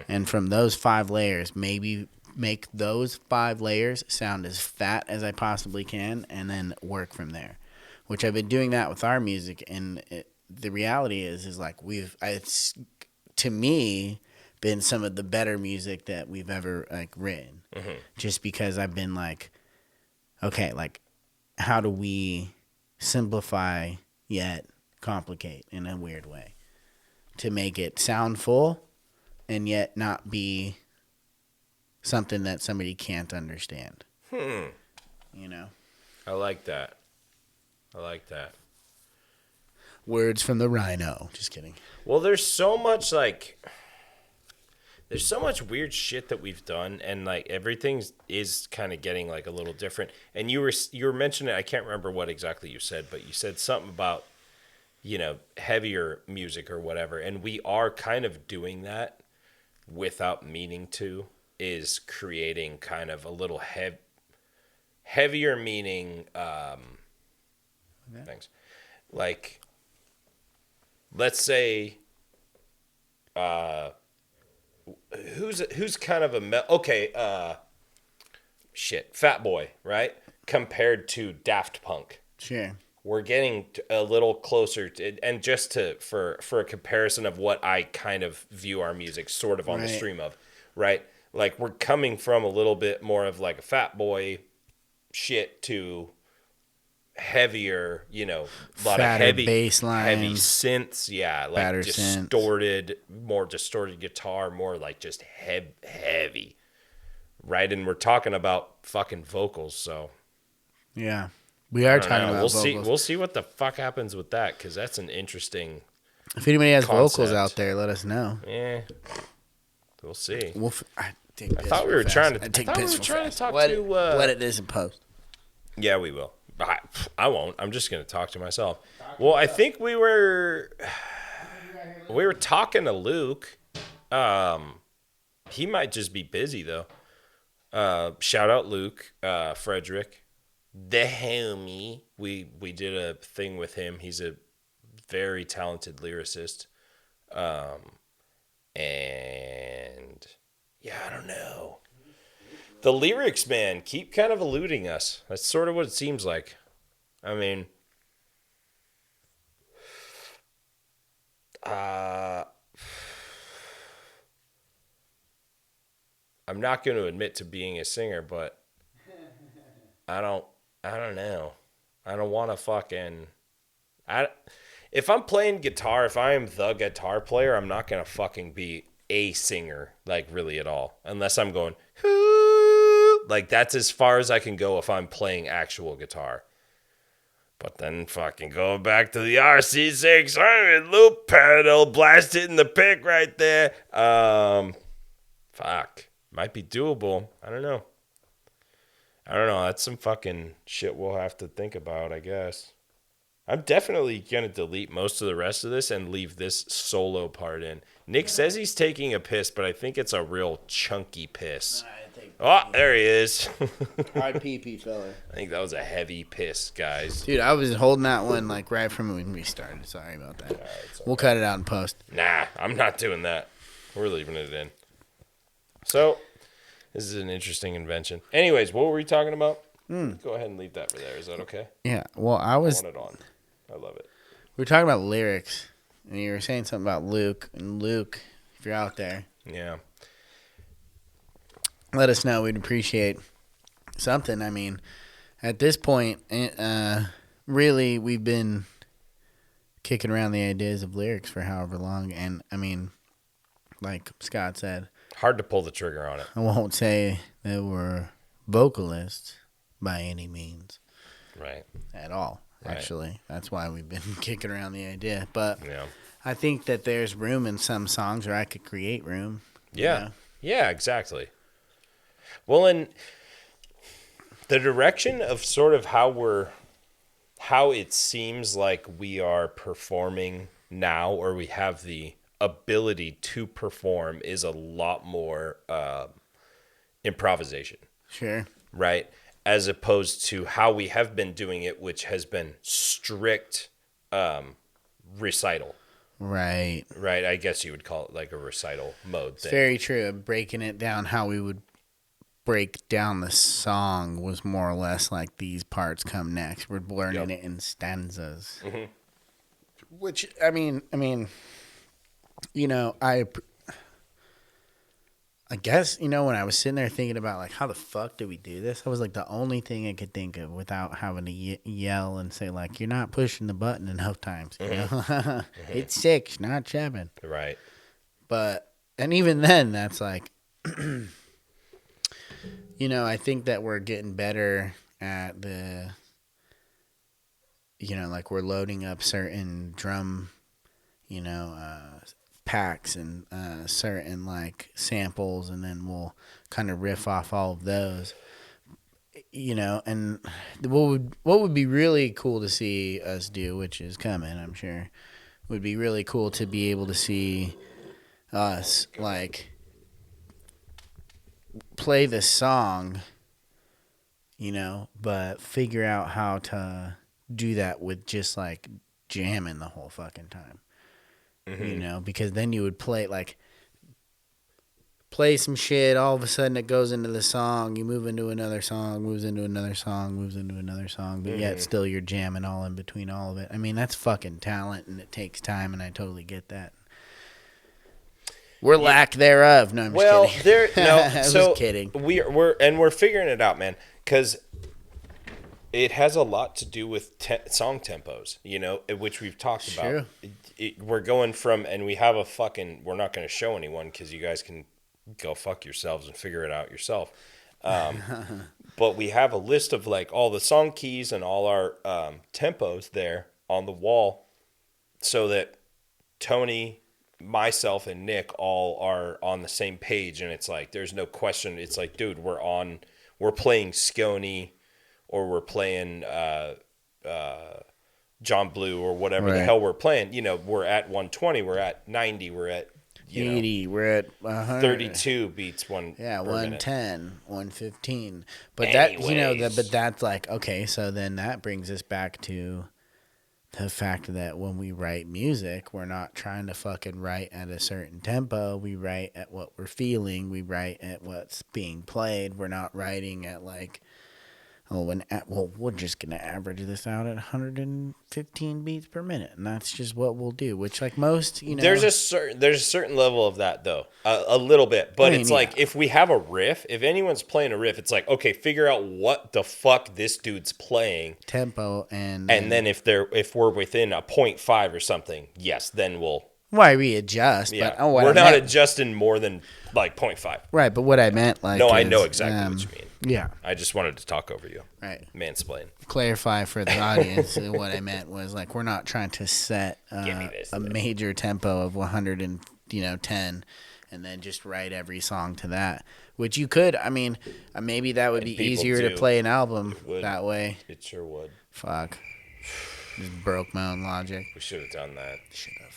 And from those 5 layers, maybe make those 5 layers sound as fat as I possibly can, and then work from there. Which I've been doing that with our music, and the reality is like it's to me been some of the better music that we've ever like written. Just because I've been like, okay, like how do we simplify yet complicate in a weird way to make it sound full and yet not be something that somebody can't understand. I like that. Words from the Rhino. Just kidding. Well, there's so much weird shit that we've done, and like everything is kind of getting like a little different. And you were mentioning, I can't remember what exactly you said, but you said something about heavier music or whatever, and we are kind of doing that without meaning to, is creating kind of a little heavier meaning things. Like, let's say who's kind of a Fat Boy, right? Compared to Daft Punk. Sure. We're getting a little closer to, and just for a comparison of what I kind of view our music sort of on the stream of, right? Like, we're coming from a little bit more of like a Fat Boy shit to heavier, a lot fatter of heavy bass lines, heavy synths, like more distorted guitar, more like just heavy, right? And we're talking about fucking vocals, so yeah, we are talking about vocals. We'll see what the fuck happens with that, because that's an interesting. If anybody has concept. vocals out there, let us know. Yeah, we'll see. I thought we were trying to talk to. Let it is in post. Yeah, we will. I won't. I'm just going to talk to myself. Well, I think we were talking to Luke. He might just be busy though. Shout out Luke, Frederick, the homie. We did a thing with him. He's a very talented lyricist. And yeah, I don't know. The lyrics, man, keep kind of eluding us. That's sort of what it seems like. I mean, I'm not going to admit to being a singer, but I don't know. I don't want to fucking. If I'm playing guitar, if I am the guitar player, I'm not going to fucking be a singer, like, really at all, unless I'm going. Like, that's as far as I can go if I'm playing actual guitar. But then fucking going back to the RC600 loop pedal, blast it in the pick right there. Fuck. Might be doable. I don't know. That's some fucking shit we'll have to think about, I guess. I'm definitely going to delete most of the rest of this and leave this solo part in. Nick says he's taking a piss, but I think it's a real chunky piss. Oh, there he is. Hi, pee fella. I think that was a heavy piss, guys. Dude, I was holding that one like right from when we started. Sorry about that. We'll cut it out in post. Nah, I'm not doing that. We're leaving it in. So, this is an interesting invention. Anyways, what were we talking about? Go ahead and leave that for there. Is that okay? Yeah. Well, I want it on. I love it. We were talking about lyrics, and you were saying something about Luke. And Luke, if you're out there, Yeah. let us know. We'd appreciate something. I mean, at this point, really, we've been kicking around the ideas of lyrics for however long. And, I mean, like Scott said, Hard to pull the trigger on it. I won't say that we're vocalists by any means. Right. At all, Right. actually. That's why we've been kicking around the idea. But Yeah. I think that there's room in some songs where I could create room. Yeah. You know? Yeah, exactly. Well, and the direction of sort of how it seems like we are performing now, or we have the ability to perform, is a lot more improvisation, Sure. right? As opposed to how we have been doing it, which has been strict recital. Right. Right, I guess you would call it like a recital mode It's thing. very true. Breaking it down, how we would break down the song was more or less like these parts come next. We're learning Yep. it in stanzas. Mm-hmm. Which, I mean, you know, I guess, you know, when I was sitting there thinking about, like, how the fuck do we do this? That was, like, the only thing I could think of without having to yell and say, like, you're not pushing the button enough times. You know? It's 6, not 7. Right. But, and even then, that's like, you know, I think that we're getting better at the, you know, like we're loading up certain drum, you know, packs and certain like samples, and then we'll kind of riff off all of those, you know. And what would be really cool to see us do, which is coming, I'm sure, would be really cool to be able to see us like play the song, you know, but figure out how to do that with just like jamming the whole fucking time. You know, because then you would play some shit, all of a sudden it goes into the song, you move into another song, moves into another song, moves into another song, but yet still you're jamming all in between all of it. I mean, that's fucking talent, and it takes time, and I totally get that. We're lack thereof. No, I'm just kidding. I was kidding. We're figuring it out, man, because it has a lot to do with song tempos, you know, which we've talked about. We're going from, and we have we're not going to show anyone because you guys can go fuck yourselves and figure it out yourself. But we have a list of like all the song keys and all our tempos there on the wall, so that Tony, myself, and Nick all are on the same page, and it's like there's no question. It's like, dude, we're playing Sconey, or we're playing John Blue, or whatever the hell we're playing. You know, we're at 120, we're at 90, we're at 80, we're at 100. 32 beats one. Yeah, per 110, minute. 115. But Anyways. that, you know, but that's like, okay, so then that brings us back to the fact that when we write music, we're not trying to fucking write at a certain tempo. We write at what we're feeling. We write at what's being played. We're not writing at like, we're just going to average this out at 115 beats per minute, and that's just what we'll do, which like most, you know. There's a certain level of that, though, a little bit. But it's like, if we have a riff, if anyone's playing a riff, it's like, okay, figure out what the fuck this dude's playing. Tempo, and then if we're within a 0.5 or something, yes, then we'll... Why readjust? Yeah, but we're not adjusting more than like 0.5. Right, but what I meant, like, I know exactly what you mean. Yeah, I just wanted to talk over you. right. Mansplain. Clarify for the audience. What I meant was like we're not trying to set a major tempo of 110, and then just write every song to that. Which you could. I mean, maybe that would be easier to play an album that way. It sure would. Fuck. Just broke my own logic. We should have done that. Should have.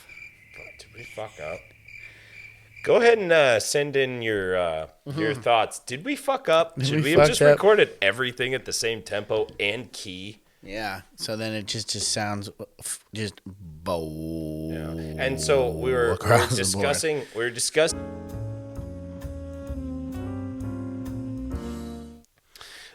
But did we fuck up? Go ahead and send in your thoughts. Did we fuck up? Should we have just recorded everything at the same tempo and key? Yeah. So then it just sounds just bold. Yeah. And so we were discussing.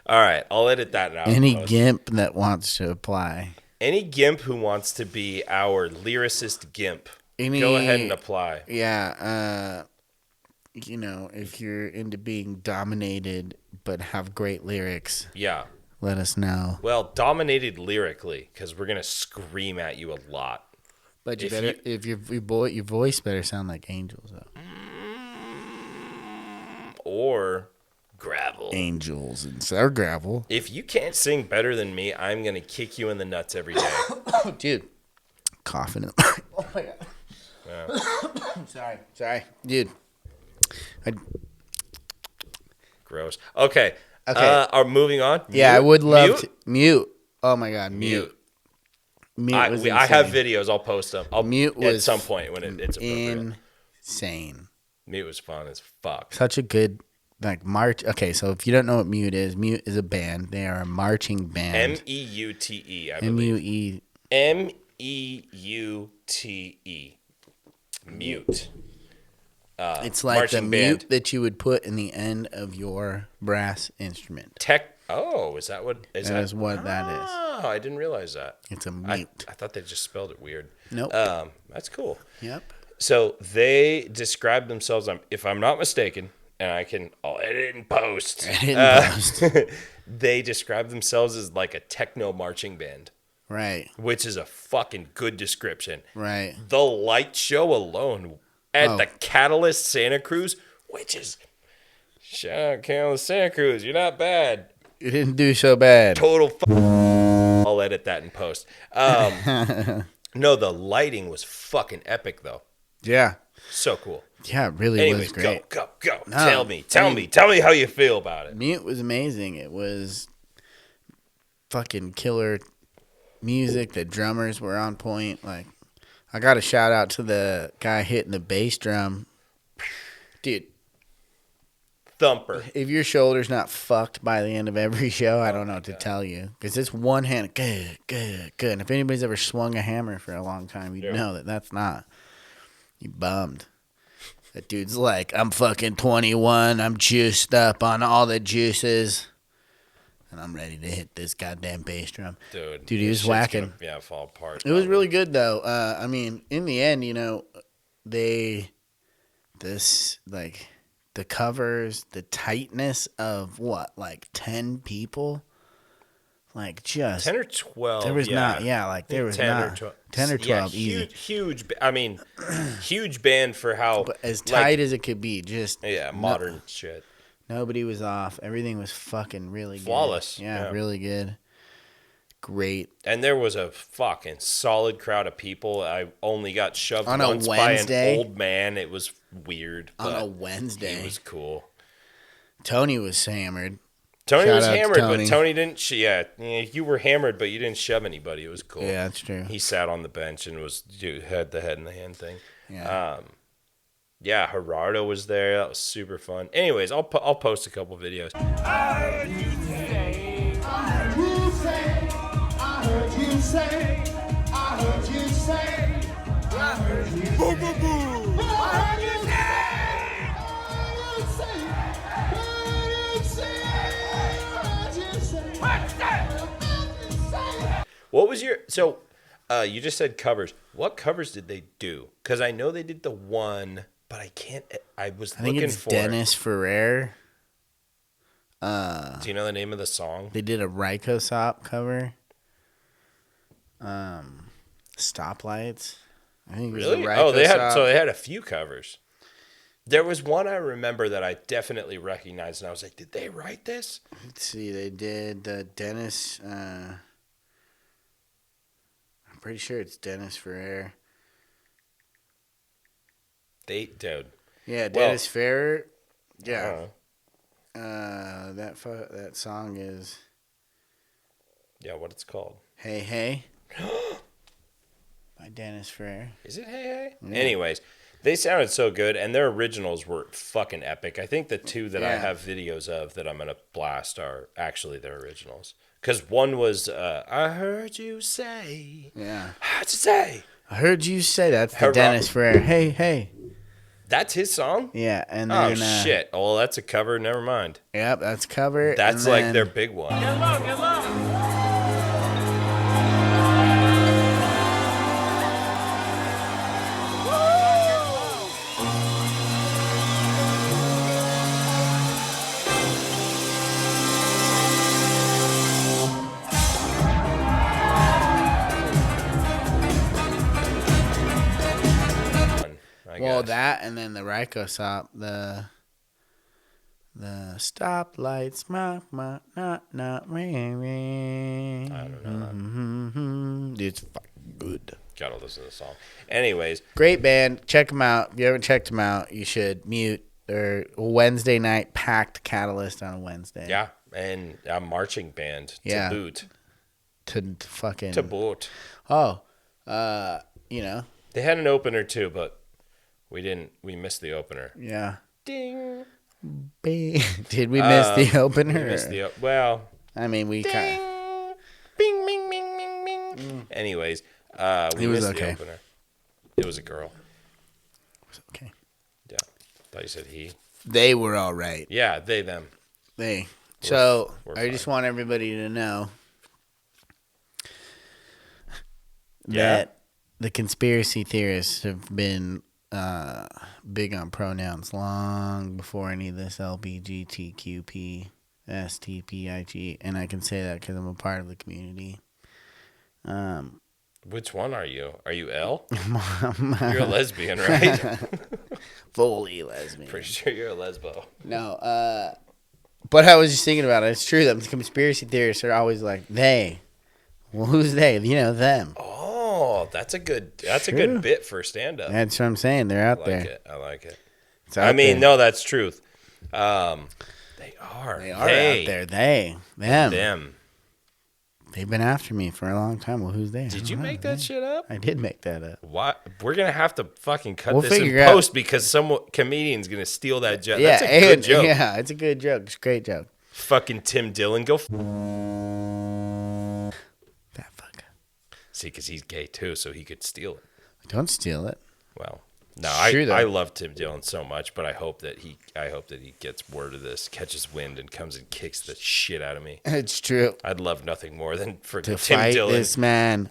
All right, I'll edit that out. Any gimp that wants to apply. Any gimp who wants to be our lyricist gimp, go ahead and apply. Yeah, if you're into being dominated but have great lyrics, Yeah. let us know. Well, dominated lyrically, because we're gonna scream at you a lot. But if your voice better sound like Angels though. Or gravel. Angels or gravel. If you can't sing better than me, I'm gonna kick you in the nuts every day. Oh, dude, coughing. Oh my god. Yeah. Sorry, dude. Gross. Okay. Okay. Are moving on? Yeah, Mute? I would love Mute? to mute. Oh my god, mute. Mute was I have insane. videos. I'll post them. Mute at was some point when it's appropriate. Insane. Mute was fun as fuck. Such a good march. Okay, so if you don't know what Mute is a band. They are a marching band. MEUTE. I believe. MEUE. MEUTE. Mute. It's like the marching mute band. that you would put in the end of your brass instrument. Is that what is That that? is what that is. Oh, I didn't realize that. It's a mute. I thought they just spelled it weird. Nope. That's cool. Yep. So they describe themselves, if I'm not mistaken, and I'll edit it and post. They describe themselves as like a techno marching band, Right. which is a fucking good description. Right. The light show alone at the Catalyst Santa Cruz, which is, shout out Catalyst Santa Cruz, you're not bad. You didn't do so bad. Total I'll edit that in post. No, the lighting was fucking epic though. Yeah. So cool. Yeah, it really Anyways, was great. go. No, Tell me how you feel about it. Mute was amazing. It was fucking killer music. The drummers were on point. Like, I got a shout out to the guy hitting the bass drum. Dude, Thumper. if your shoulder's not fucked by the end of every show, I don't know what to tell you. Because it's one hand, good. And if anybody's ever swung a hammer for a long time, you'd know that that's not. You bummed. That dude's like, I'm fucking 21. I'm juiced up on all the juices. And I'm ready to hit this goddamn bass drum. Dude, he this was shit's whacking. Gonna, fall apart. It was really good, though. I mean, in the end, the covers, the tightness of 10 people? Like, just 10 or 12. there was yeah. there was 10 not or 12. 10 or 12 easy. Huge. I mean, huge band for how But as tight as it could be, just modern shit. Nobody was off. Everything was fucking really Flawless. good. Yeah, really good. Great. And there was a fucking solid crowd of people. I only got shoved On a once Wednesday? by an old man. It was weird. On but a Wednesday. It was cool. Tony was hammered. Tony Shout was out to hammered, Tony. but Tony didn't. You were hammered, but you didn't shove anybody. It was cool. Yeah, that's true. He sat on the bench and had the head in the hand thing. Yeah. Gerardo was there. That was super fun. Anyways, I'll post a couple videos. What was your you just said covers. What covers did they do? Because I know they did the one, but I can't. I think it's Dennis Ferrer. Do you know the name of the song? They did a Rykosop cover. Stoplights. I think it was Really? the Oh, they Rykosop. had a few covers. There was one I remember that I definitely recognized, and I was like, "Did they write this?" Let's see. They did Dennis. I'm pretty sure it's Dennis Ferrer. Dude. Yeah, Dennis Ferrer. Yeah. Uh-huh. That song is Yeah, what it's called? Hey Hey by Dennis Ferrer. Is it Hey Hey? Yeah. Anyways, they sounded so good, and their originals were fucking epic. I think the two that I have videos of that I'm going to blast are actually their originals. Because one was, I heard you say. Yeah. How'd you say? I heard you say that's the Dennis Ferrer. Hey Hey. That's his song? Yeah, and Oh, then shit. Oh, well, that's a cover. Never mind. Yep, that's cover. That's and like then- their big one. I Well, guess. that and then the Ryko Sop, the stoplights, not ring ring. I don't know. Dude, it's fucking good. Gotta listen to the song. Anyways, Great band. Check them out. If you haven't checked them out, you should. Mute. Or Wednesday night packed Catalyst on a Wednesday. yeah. And a marching band to Yeah. boot. To fucking. To boot. Oh, you know. They had an opener too, but we didn't. We missed the opener. Yeah. Ding. Did we miss the opener? We missed well. I mean, we kind. Bing, bing, bing, bing, bing. Anyways, we It was missed okay. the opener. It was a girl. Okay. Yeah. Thought you said he. They were all right. Yeah, they, them. So we're I just fine. want everybody to know Yeah. that the conspiracy theorists have been big on pronouns long before any of this LBGTQP, STPIG, and I can say that because I'm a part of the community. Which one are you? Are you L? You're a lesbian, right? Fully lesbian. Pretty sure you're a lesbo. No, but I was just thinking about it. It's true that the conspiracy theorists are always like, they. Well, who's they? You know, them. Oh, that's a good True. good bit for stand up. That's what I'm saying. They're I out like there. it. I like it. It's out I mean, there. no, that's truth. They are. They are They. out there. They. Them. Them. They've been after me for a long time. Well, who's they? I Did don't you know. make that shit up? I did make that up. What? We're gonna have to fucking cut We'll this in figure out- post because some comedian's gonna steal that joke. That's a and- good joke. Yeah, it's a good joke. It's a great joke. Fucking Tim Dillon, go. That fucker. See, because he's gay too, so he could steal it. Don't steal it. Well, no, It's true, though. I love Tim Dillon so much, but I hope that he gets word of this, catches wind, and comes and kicks the shit out of me. It's true. I'd love nothing more than for To Tim fight Dillon. this man.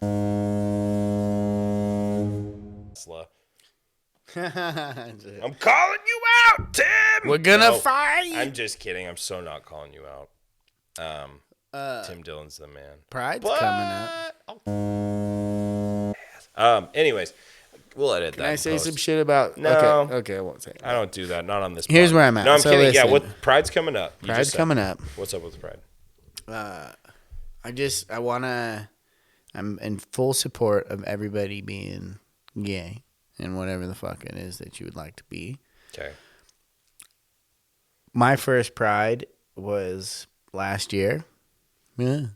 Tesla. We're I'm calling you out, Tim. gonna No, fight. I'm just kidding. I'm so not calling you out. Tim Dillon's the man. Pride's coming up. Anyways, we'll edit that. Can I in say post. some shit about? No. Okay, I won't say. I don't do that. Not on this. Here's pod. where I'm at. No, I'm So kidding. Yeah, listen. what Pride's coming up. You Pride's just said. coming up. What's up with Pride? I'm in full support of everybody being gay and whatever the fuck it is that you would like to be. Okay. My first Pride was last year. Yeah.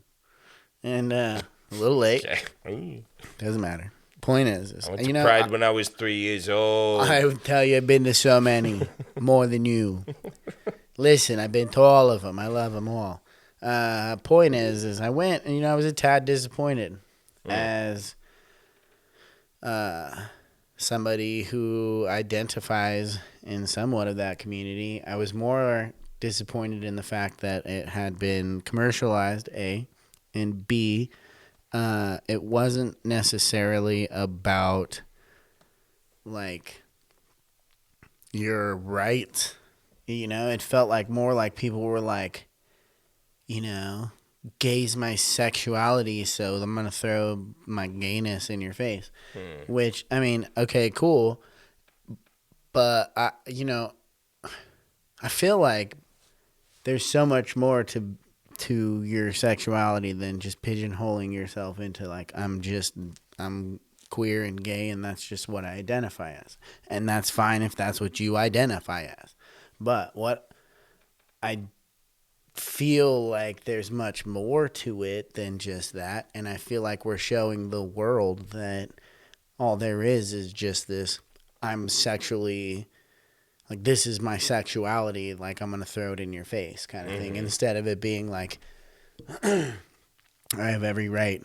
And a little late. Okay. Ooh. Doesn't matter. Point is I went to Pride when I was 3 years old. I would tell you I've been to so many, more than you. Listen, I've been to all of them. I love them all. Point is I went and, I was a tad disappointed as somebody who identifies in somewhat of that community. I was more disappointed in the fact that it had been commercialized, A, and B, it wasn't necessarily about, like, your rights. It felt like more like people were like, gay's my sexuality, so I'm going to throw my gayness in your face. Which, I mean, okay, cool. But, I feel like there's so much more to your sexuality than just pigeonholing yourself into, like, I'm queer and gay and that's just what I identify as. And that's fine if that's what you identify as. But what I feel like there's much more to it than just that, and I feel like we're showing the world that all there is just this, I'm sexually, like, this is my sexuality, like, I'm gonna throw it in your face kind of thing, instead of it being like, I have every right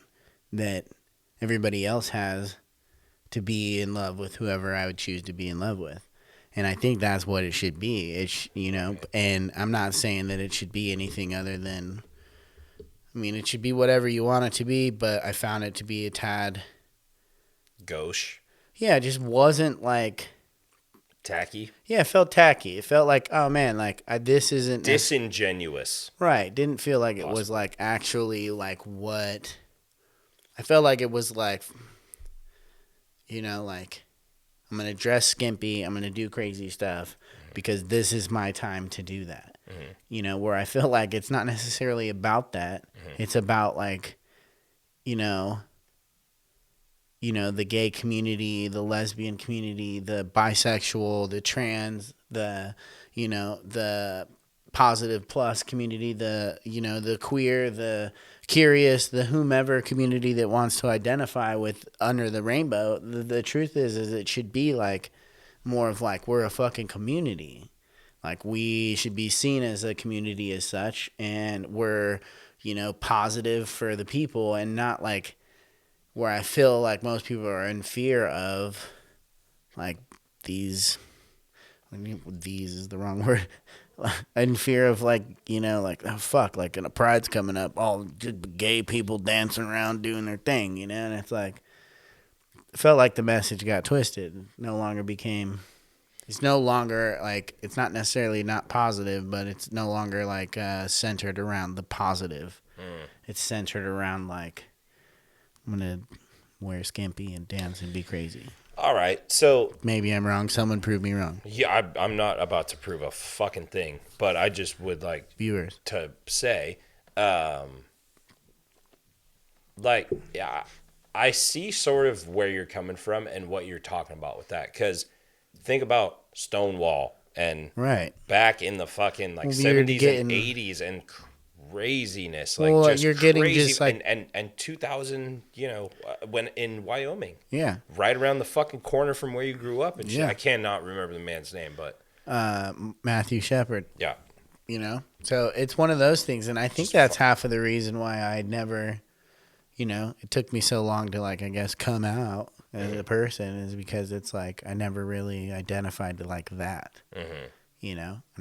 that everybody else has to be in love with whoever I would choose to be in love with. And I think that's what it should be. And I'm not saying that it should be anything other than, I mean, it should be whatever you want it to be, but I found it to be a tad. Gauche. Yeah, it just wasn't like. Tacky. Yeah, it felt tacky. It felt like, oh man, like this isn't. Disingenuous. Right. Didn't feel like it was like actually like what. I felt like it was like, like I'm going to dress skimpy. I'm going to do crazy stuff because this is my time to do that. Where I feel like it's not necessarily about that. It's about like, the gay community, the lesbian community, the bisexual, the trans, the positive plus community, the queer, the curious, the whomever community that wants to identify with under the rainbow. The truth is it should be like more of like we're a fucking community. Like we should be seen as a community as such, and we're, positive for the people, and not like where I feel like most people are in fear of, like these is the wrong word, in fear of like, like, oh fuck, like a pride's coming up, all just gay people dancing around doing their thing, and it's like, it felt like the message got twisted. It's no longer like, it's not necessarily not positive, but it's no longer like centered around the positive. It's centered around like, I'm going to wear skimpy and dance and be crazy. All right, so... Maybe I'm wrong. Someone prove me wrong. Yeah, I'm not about to prove a fucking thing, but I just would like... Viewers. ...to say, yeah, I see sort of where you're coming from and what you're talking about with that, because think about Stonewall and back in the fucking 70s and 80s and craziness, like just you're getting crazy, just like and 2000, when in Wyoming, yeah, right around the fucking corner from where you grew up and shit. I cannot remember the man's name, but Matthew Shepard. Yeah, so it's one of those things, and I think that's half of the reason why I never, it took me so long to like, I guess, come out as a person, is because it's like I never really identified to like that, and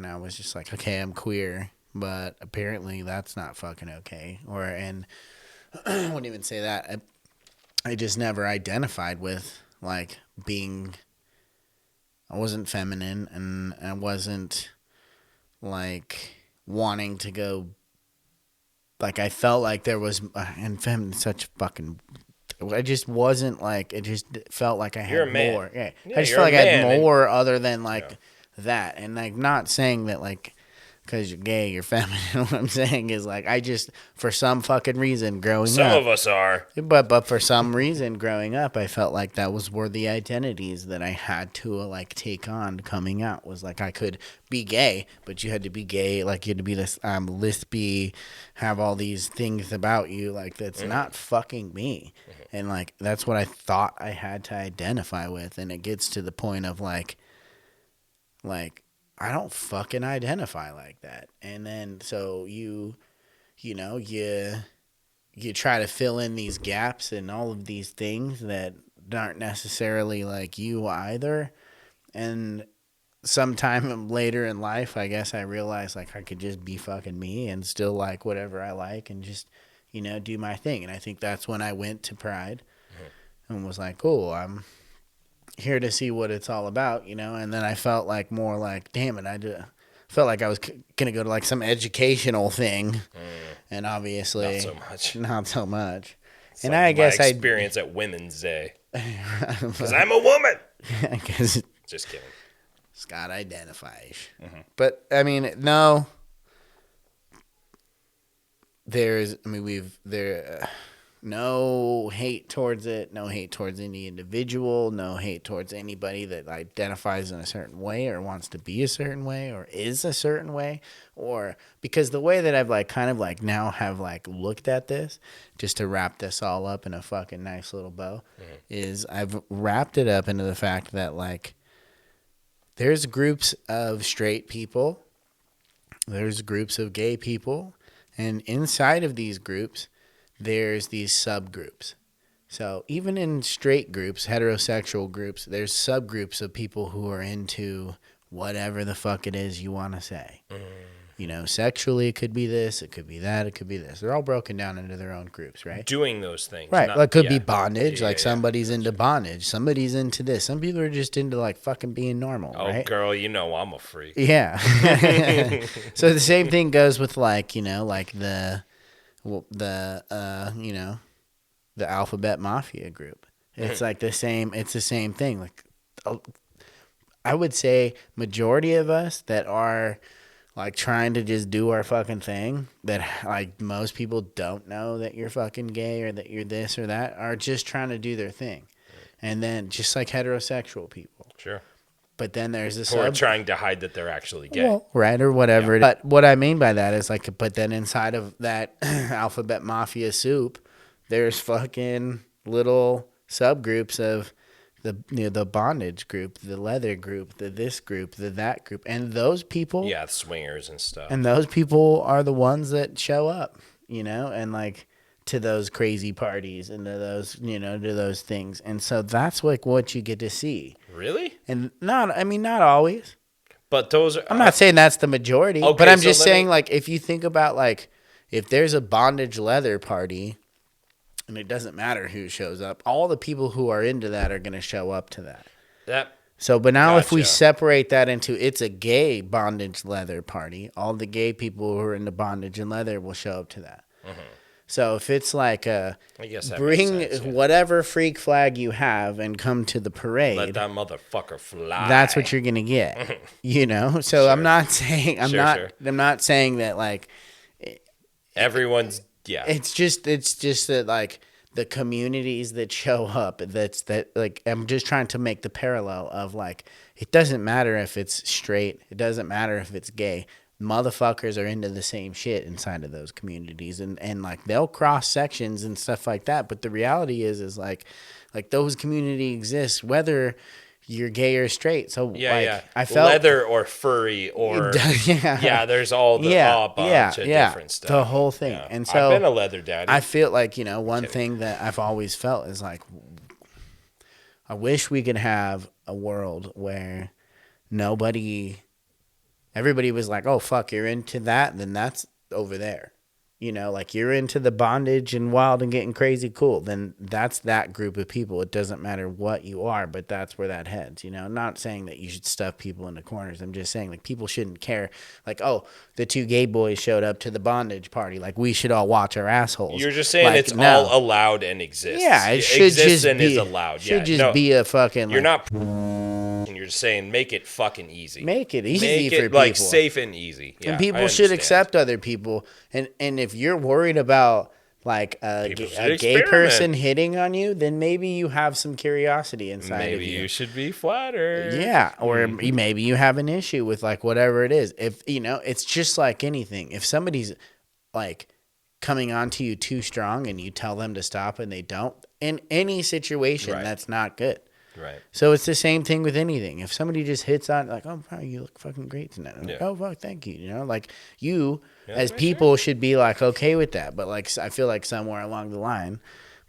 I was just like, okay, I'm queer. But apparently that's not fucking okay. And I wouldn't even say that. I just never identified with like being. I wasn't feminine, and I wasn't like wanting to go. Like I felt like there was, and feminine such fucking. I just wasn't like, it just felt like I had more. Yeah, I just felt like I had more other than like that, and like not saying that like. Because you're gay, you're feminine. What I'm saying is, like, I just, for some fucking reason, growing up. Some of us are. But for some reason, growing up, I felt like that were the identities that I had to, like, take on coming out. Was like, I could be gay, but you had to be gay. Like, you had to be this lispy, have all these things about you. Like, that's not fucking me. And, like, that's what I thought I had to identify with. And it gets to the point of, like, I don't fucking identify like that. And then so you try to fill in these gaps and all of these things that aren't necessarily like you either. And sometime later in life, I guess I realized like I could just be fucking me and still like whatever I like and just, do my thing. And I think that's when I went to Pride and was like, cool, I'm here to see what it's all about, and then I felt like more like, damn it, felt like I was gonna go to like some educational thing, and obviously not so much. It's and like I guess my experience at Women's Day, because I'm a woman. Just kidding. Scott identifies, but I mean, no. No hate towards it, no hate towards any individual, no hate towards anybody that identifies in a certain way or wants to be a certain way or is a certain way, or because the way that I've like kind of like now have like looked at this, just to wrap this all up in a fucking nice little bow, is I've wrapped it up into the fact that like there's groups of straight people, there's groups of gay people, and inside of these groups there's these subgroups. So even in straight groups, heterosexual groups, there's subgroups of people who are into whatever the fuck it is you want to say. You know, sexually, it could be this, it could be that, it could be this. They're all broken down into their own groups, right? Doing those things. Right. Not, Like, could be yeah. bondage. Yeah, Like, yeah, somebody's yeah. into bondage. Somebody's into this. Some people are just into, like, fucking being normal, Oh, right? girl, you know I'm a freak. Yeah. So the same thing goes with, like, you know, like the you know, the alphabet mafia group. It's like the same thing. Like, I would say majority of us that are like trying to just do our fucking thing, that like most people don't know that you're fucking gay or that you're this or that, are just trying to do their thing. And then just like heterosexual people. Sure. But then there's this Who are trying to hide that they're actually gay. well, right, or whatever. Yeah. But what I mean by that is like, but then inside of that alphabet mafia soup, there's fucking little subgroups of the bondage group, the leather group, the this group, the that group, and those people. Yeah, swingers and stuff. And those people are the ones that show up, you know, and like to those crazy parties and to those, you know, to those things. And so that's like what you get to see. Really? And not always. But those are... I'm not saying that's the majority, Okay, but I'm so just let saying, me- like, if you think about, like, if there's a bondage leather party, and it doesn't matter who shows up, all the people who are into that are going to show up to that. That... So, but now if we Gotcha. separate that into it's a gay bondage leather party, all the gay people who are into bondage and leather will show up to that. So if it's like I guess that bring makes sense, yeah. whatever freak flag you have and come to the parade, Let that motherfucker fly. that's what you're gonna get. You know? So I'm not saying I'm not saying that like Everyone's... Yeah. it's just that like the communities that show up, that like I'm just trying to make the parallel of like it doesn't matter if it's straight, it doesn't matter if it's gay. Motherfuckers are into the same shit inside of those communities, and like they'll cross sections and stuff like that. But the reality is like those communities exist whether you're gay or straight. So Yeah, like, yeah. I felt leather or furry or... yeah. Yeah, there's all the bunch of different stuff. The whole thing. Yeah. And so I've been a leather daddy. I feel like, you know, one thing that I've always felt is like, I wish we could have a world where everybody was like, oh, fuck, you're into that, then that's over there. You know, like you're into the bondage and wild and getting crazy cool, then that's that group of people. It doesn't matter what you are, but that's where that heads, you know. I'm not saying that you should stuff people into corners. I'm just saying like people shouldn't care. Like, oh, the two gay boys showed up to the bondage party. Like we should all watch our assholes. You're just saying like, it's no. all allowed and exists. Yeah, it should exists just and be is allowed. Should Yeah, just be a fucking. You're like, not... You're just saying make it fucking easy. make it easy Make for it people. like safe and easy. Yeah, and people I should understand. accept other people. And if you're worried about like a People should gay experiment. person hitting on you, then maybe you have some curiosity inside of Maybe you. you should be flattered. Yeah, or maybe you have an issue with like whatever it is. If you know, it's just like anything. If somebody's like coming on to you too strong and you tell them to stop and they don't, in any situation, Right. that's not good. Right. So it's the same thing with anything. If somebody just hits on like, oh, wow, you look fucking great tonight. I'm like, Yeah. oh, fuck, thank you. You know, like you as for people should be like okay with that. But like I feel like somewhere along the line,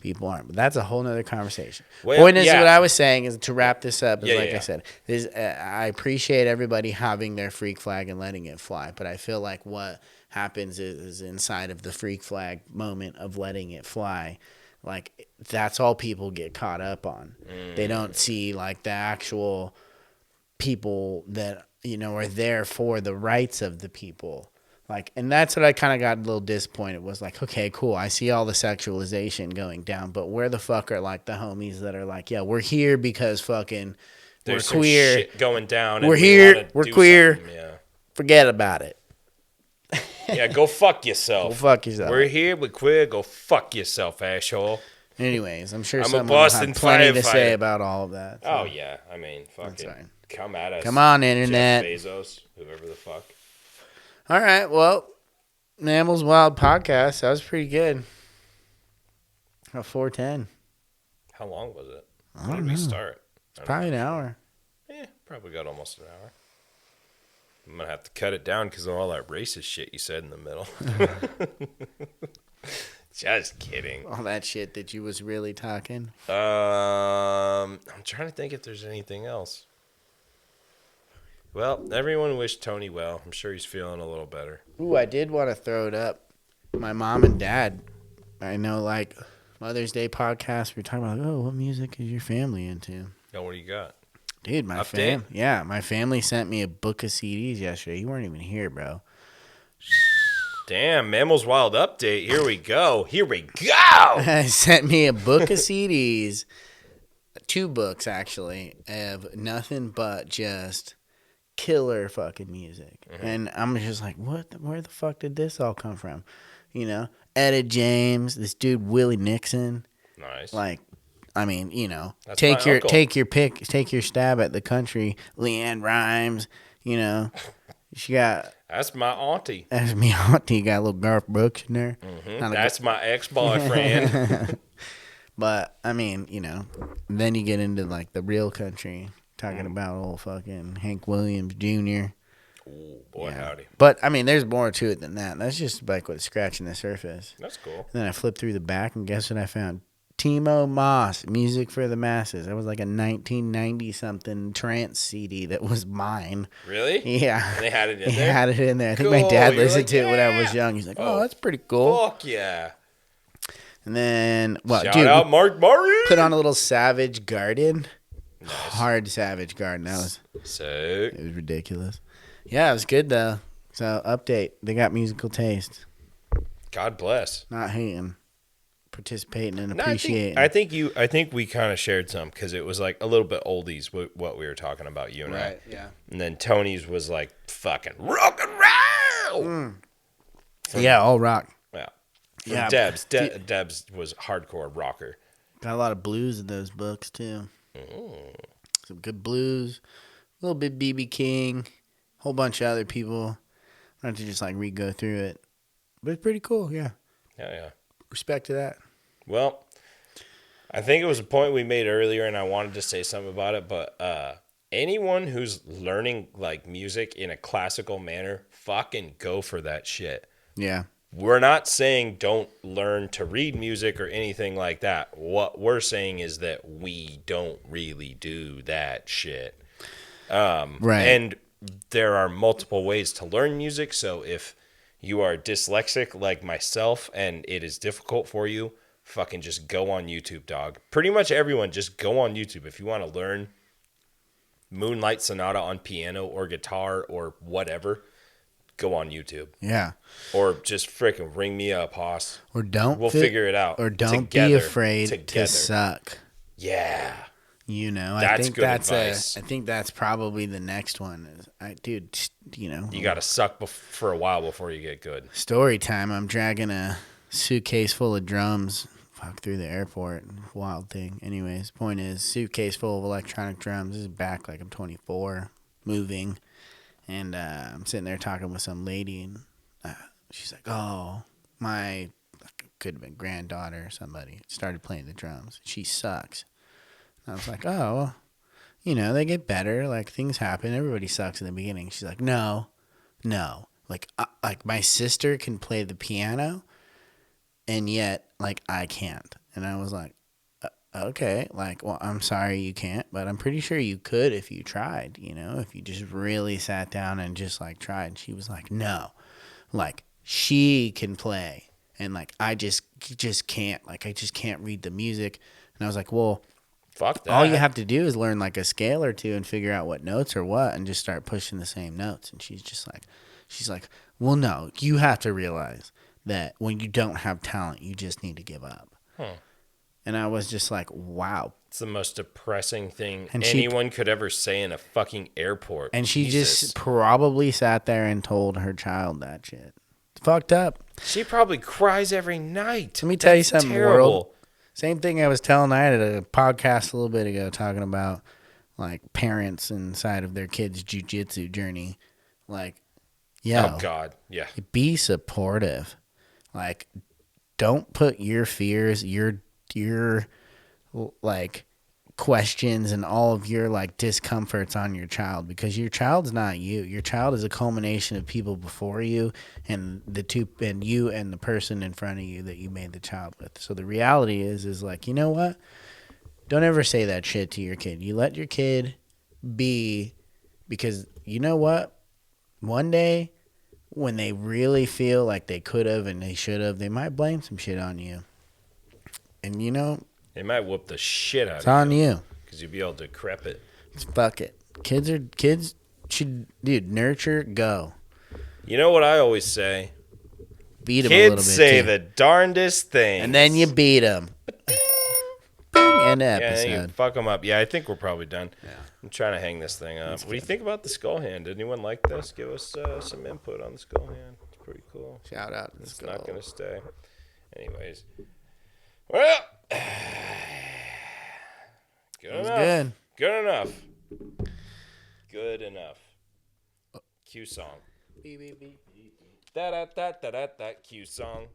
people aren't. But that's a whole nother conversation. Well, Point is, yeah. what I was saying is to wrap this up. Is Yeah, like yeah. I said, I appreciate everybody having their freak flag and letting it fly. But I feel like what happens is inside of the freak flag moment of letting it fly. Like that's all people get caught up on. They don't see like the actual people that, you know, are there for the rights of the people. Like, and that's what I kind of got a little disappointed was like, okay, cool. I see all the sexualization going down, but where the fuck are like the homies that are like, yeah, we're here because fucking There's we're some queer. shit going down. And We're we here. wanna We're do queer. something. Yeah. Forget about it. Yeah, go fuck yourself. Go fuck yourself. We're here. We're queer. Go fuck yourself, asshole. Anyways, I'm sure I'm a someone will Boston have plenty to say firefighter. about all of that. so. Oh yeah, I mean, fucking fine. come at us. Come on, internet. Jeff Bezos, whoever the fuck. All right, well, Mammals Wild podcast. That was pretty good. About 4:10. How long was it? I When don't did we know. start? Probably an hour. Probably got almost an hour. I'm gonna have to cut it down because of all that racist shit you said in the middle. Just kidding. All that shit that you was really talking. I'm trying to think if there's anything else. Well, everyone wished Tony well. I'm sure he's feeling a little better. Ooh, I did want to throw it up. My mom and dad, I know, like, Mother's Day podcast, we were talking about, what music is your family into? Oh, what do you got? Dude, my family sent me a book of CDs yesterday. You weren't even here, bro. Damn, Mammals Wild update. Here we go. Sent me a book of CDs, 2 books actually, of nothing but just killer fucking music. Mm-hmm. And I'm just like, where the fuck did this all come from? You know, Etta James, this dude Willie Nixon. Nice. Like, I mean, you know, That's take my your uncle. take your pick, take your stab at the country. Leanne Rimes, you know, she got. That's my auntie. That's me auntie. Got a little Garth Brooks in there. Mm-hmm. That's my ex-boyfriend. But I mean, you know, then you get into like the real country, talking about old fucking Hank Williams Jr. Ooh, boy, howdy. But I mean, there's more to it than that. That's just like what's scratching the surface. That's cool. And then I flipped through the back, and guess what I found? Timo Moss, Music for the Masses. That was like a 1990-something trance CD that was mine. Really? Yeah. And they had it in He there? had it in there. I think Cool. my dad You're listened like, to it when I yeah. was young. He's like, oh, that's pretty cool. Fuck yeah. And then, well, Shout dude, out Mark Murray. put on a little Savage Garden. Nice. Hard Savage Garden. That was, So, it was ridiculous. Yeah, it was good, though. So, update. They got musical taste. God bless. Not hating. Participating and No, appreciating. I think we kind of shared some because it was like a little bit oldies what we were talking about, you and I. yeah. And then Tony's was like fucking rock and roll. Yeah, all rock. Yeah. Yeah. Debs was hardcore rocker. Got a lot of blues in those books, too. Some good blues. A little bit B.B. King. A whole bunch of other people. I have to just, like, re-go through it. But it's pretty cool, yeah. Yeah. Respect to that. Well, I think it was a point we made earlier, and I wanted to say something about it, but anyone who's learning like music in a classical manner, fucking go for that shit. Yeah. We're not saying don't learn to read music or anything like that. What we're saying is that we don't really do that shit. Right. And there are multiple ways to learn music, so if you are dyslexic like myself and it is difficult for you, fucking just go on YouTube, dog. Pretty much everyone, just go on YouTube. If you want to learn Moonlight Sonata on piano or guitar or whatever, go on YouTube. Yeah. Or just freaking ring me up, Hoss. Or don't. We'll figure it out. Or don't together, be afraid to together. suck. Yeah. You know, That's I think good that's advice. I think that's probably the next one. Dude, you know. You got to suck for a while before you get good. Story time. I'm dragging a suitcase full of drums. Fuck, through the airport. Wild thing. Anyways, point is, suitcase full of electronic drums. This is back like I'm 24, moving. And I'm sitting there talking with some lady, and she's like, oh, my, could have been granddaughter or somebody, started playing the drums. She sucks. And I was like, oh, well, you know, they get better. Like, things happen. Everybody sucks in the beginning. She's like, no. Like my sister can play the piano, and yet, like, I can't. And I was like, okay, like, well, I'm sorry you can't, but I'm pretty sure you could if you tried, you know, if you just really sat down and just, like, tried. And she was like, no, like, she can play, and, like, I just can't. Like, I just can't read the music. And I was like, well, Fuck that. all you have to do is learn, like, a scale or two and figure out what notes are what and just start pushing the same notes. And she's like, well, no, you have to realize that when you don't have talent, you just need to give up. And I was just like, wow. It's the most depressing thing And anyone could ever say in a fucking airport. And she Jesus. just probably sat there and told her child that shit. It's fucked up. She probably cries every night. Let me tell you That's something, terrible. world. Same thing I was telling. I had a podcast a little bit ago talking about, like, parents inside of their kids' jiu-jitsu journey. Like, Oh, God. Yeah. be supportive. Like, don't put your fears, your like, questions and all of your like discomforts on your child, because your child's not you. Your child is a culmination of people before you and you and the person in front of you that you made the child with. So the reality is like, you know what? Don't ever say that shit to your kid. You let your kid be, because you know what? One day when they really feel like they could have and they should have, they might blame some shit on you. And you know, They might whoop the shit out of you. it's on you. Because you'll be able to decrep it. Fuck it. Kids should, dude, nurture, go. You know what I always say? Beat them a little bit. Kids say too. the darndest things. And then you beat them. End Yeah, episode. and you fuck them up. Yeah, I think we're probably done. Yeah. I'm trying to hang this thing up. What do you think about the skull hand? Did anyone like this? Give us some input on the skull hand. It's pretty cool. Shout out to the It's skull. not going to stay. Anyways. Well. Good That was enough. good. Good enough. Good enough. Cue song. Beep, beep, beep. Da da da da da da. Cue song.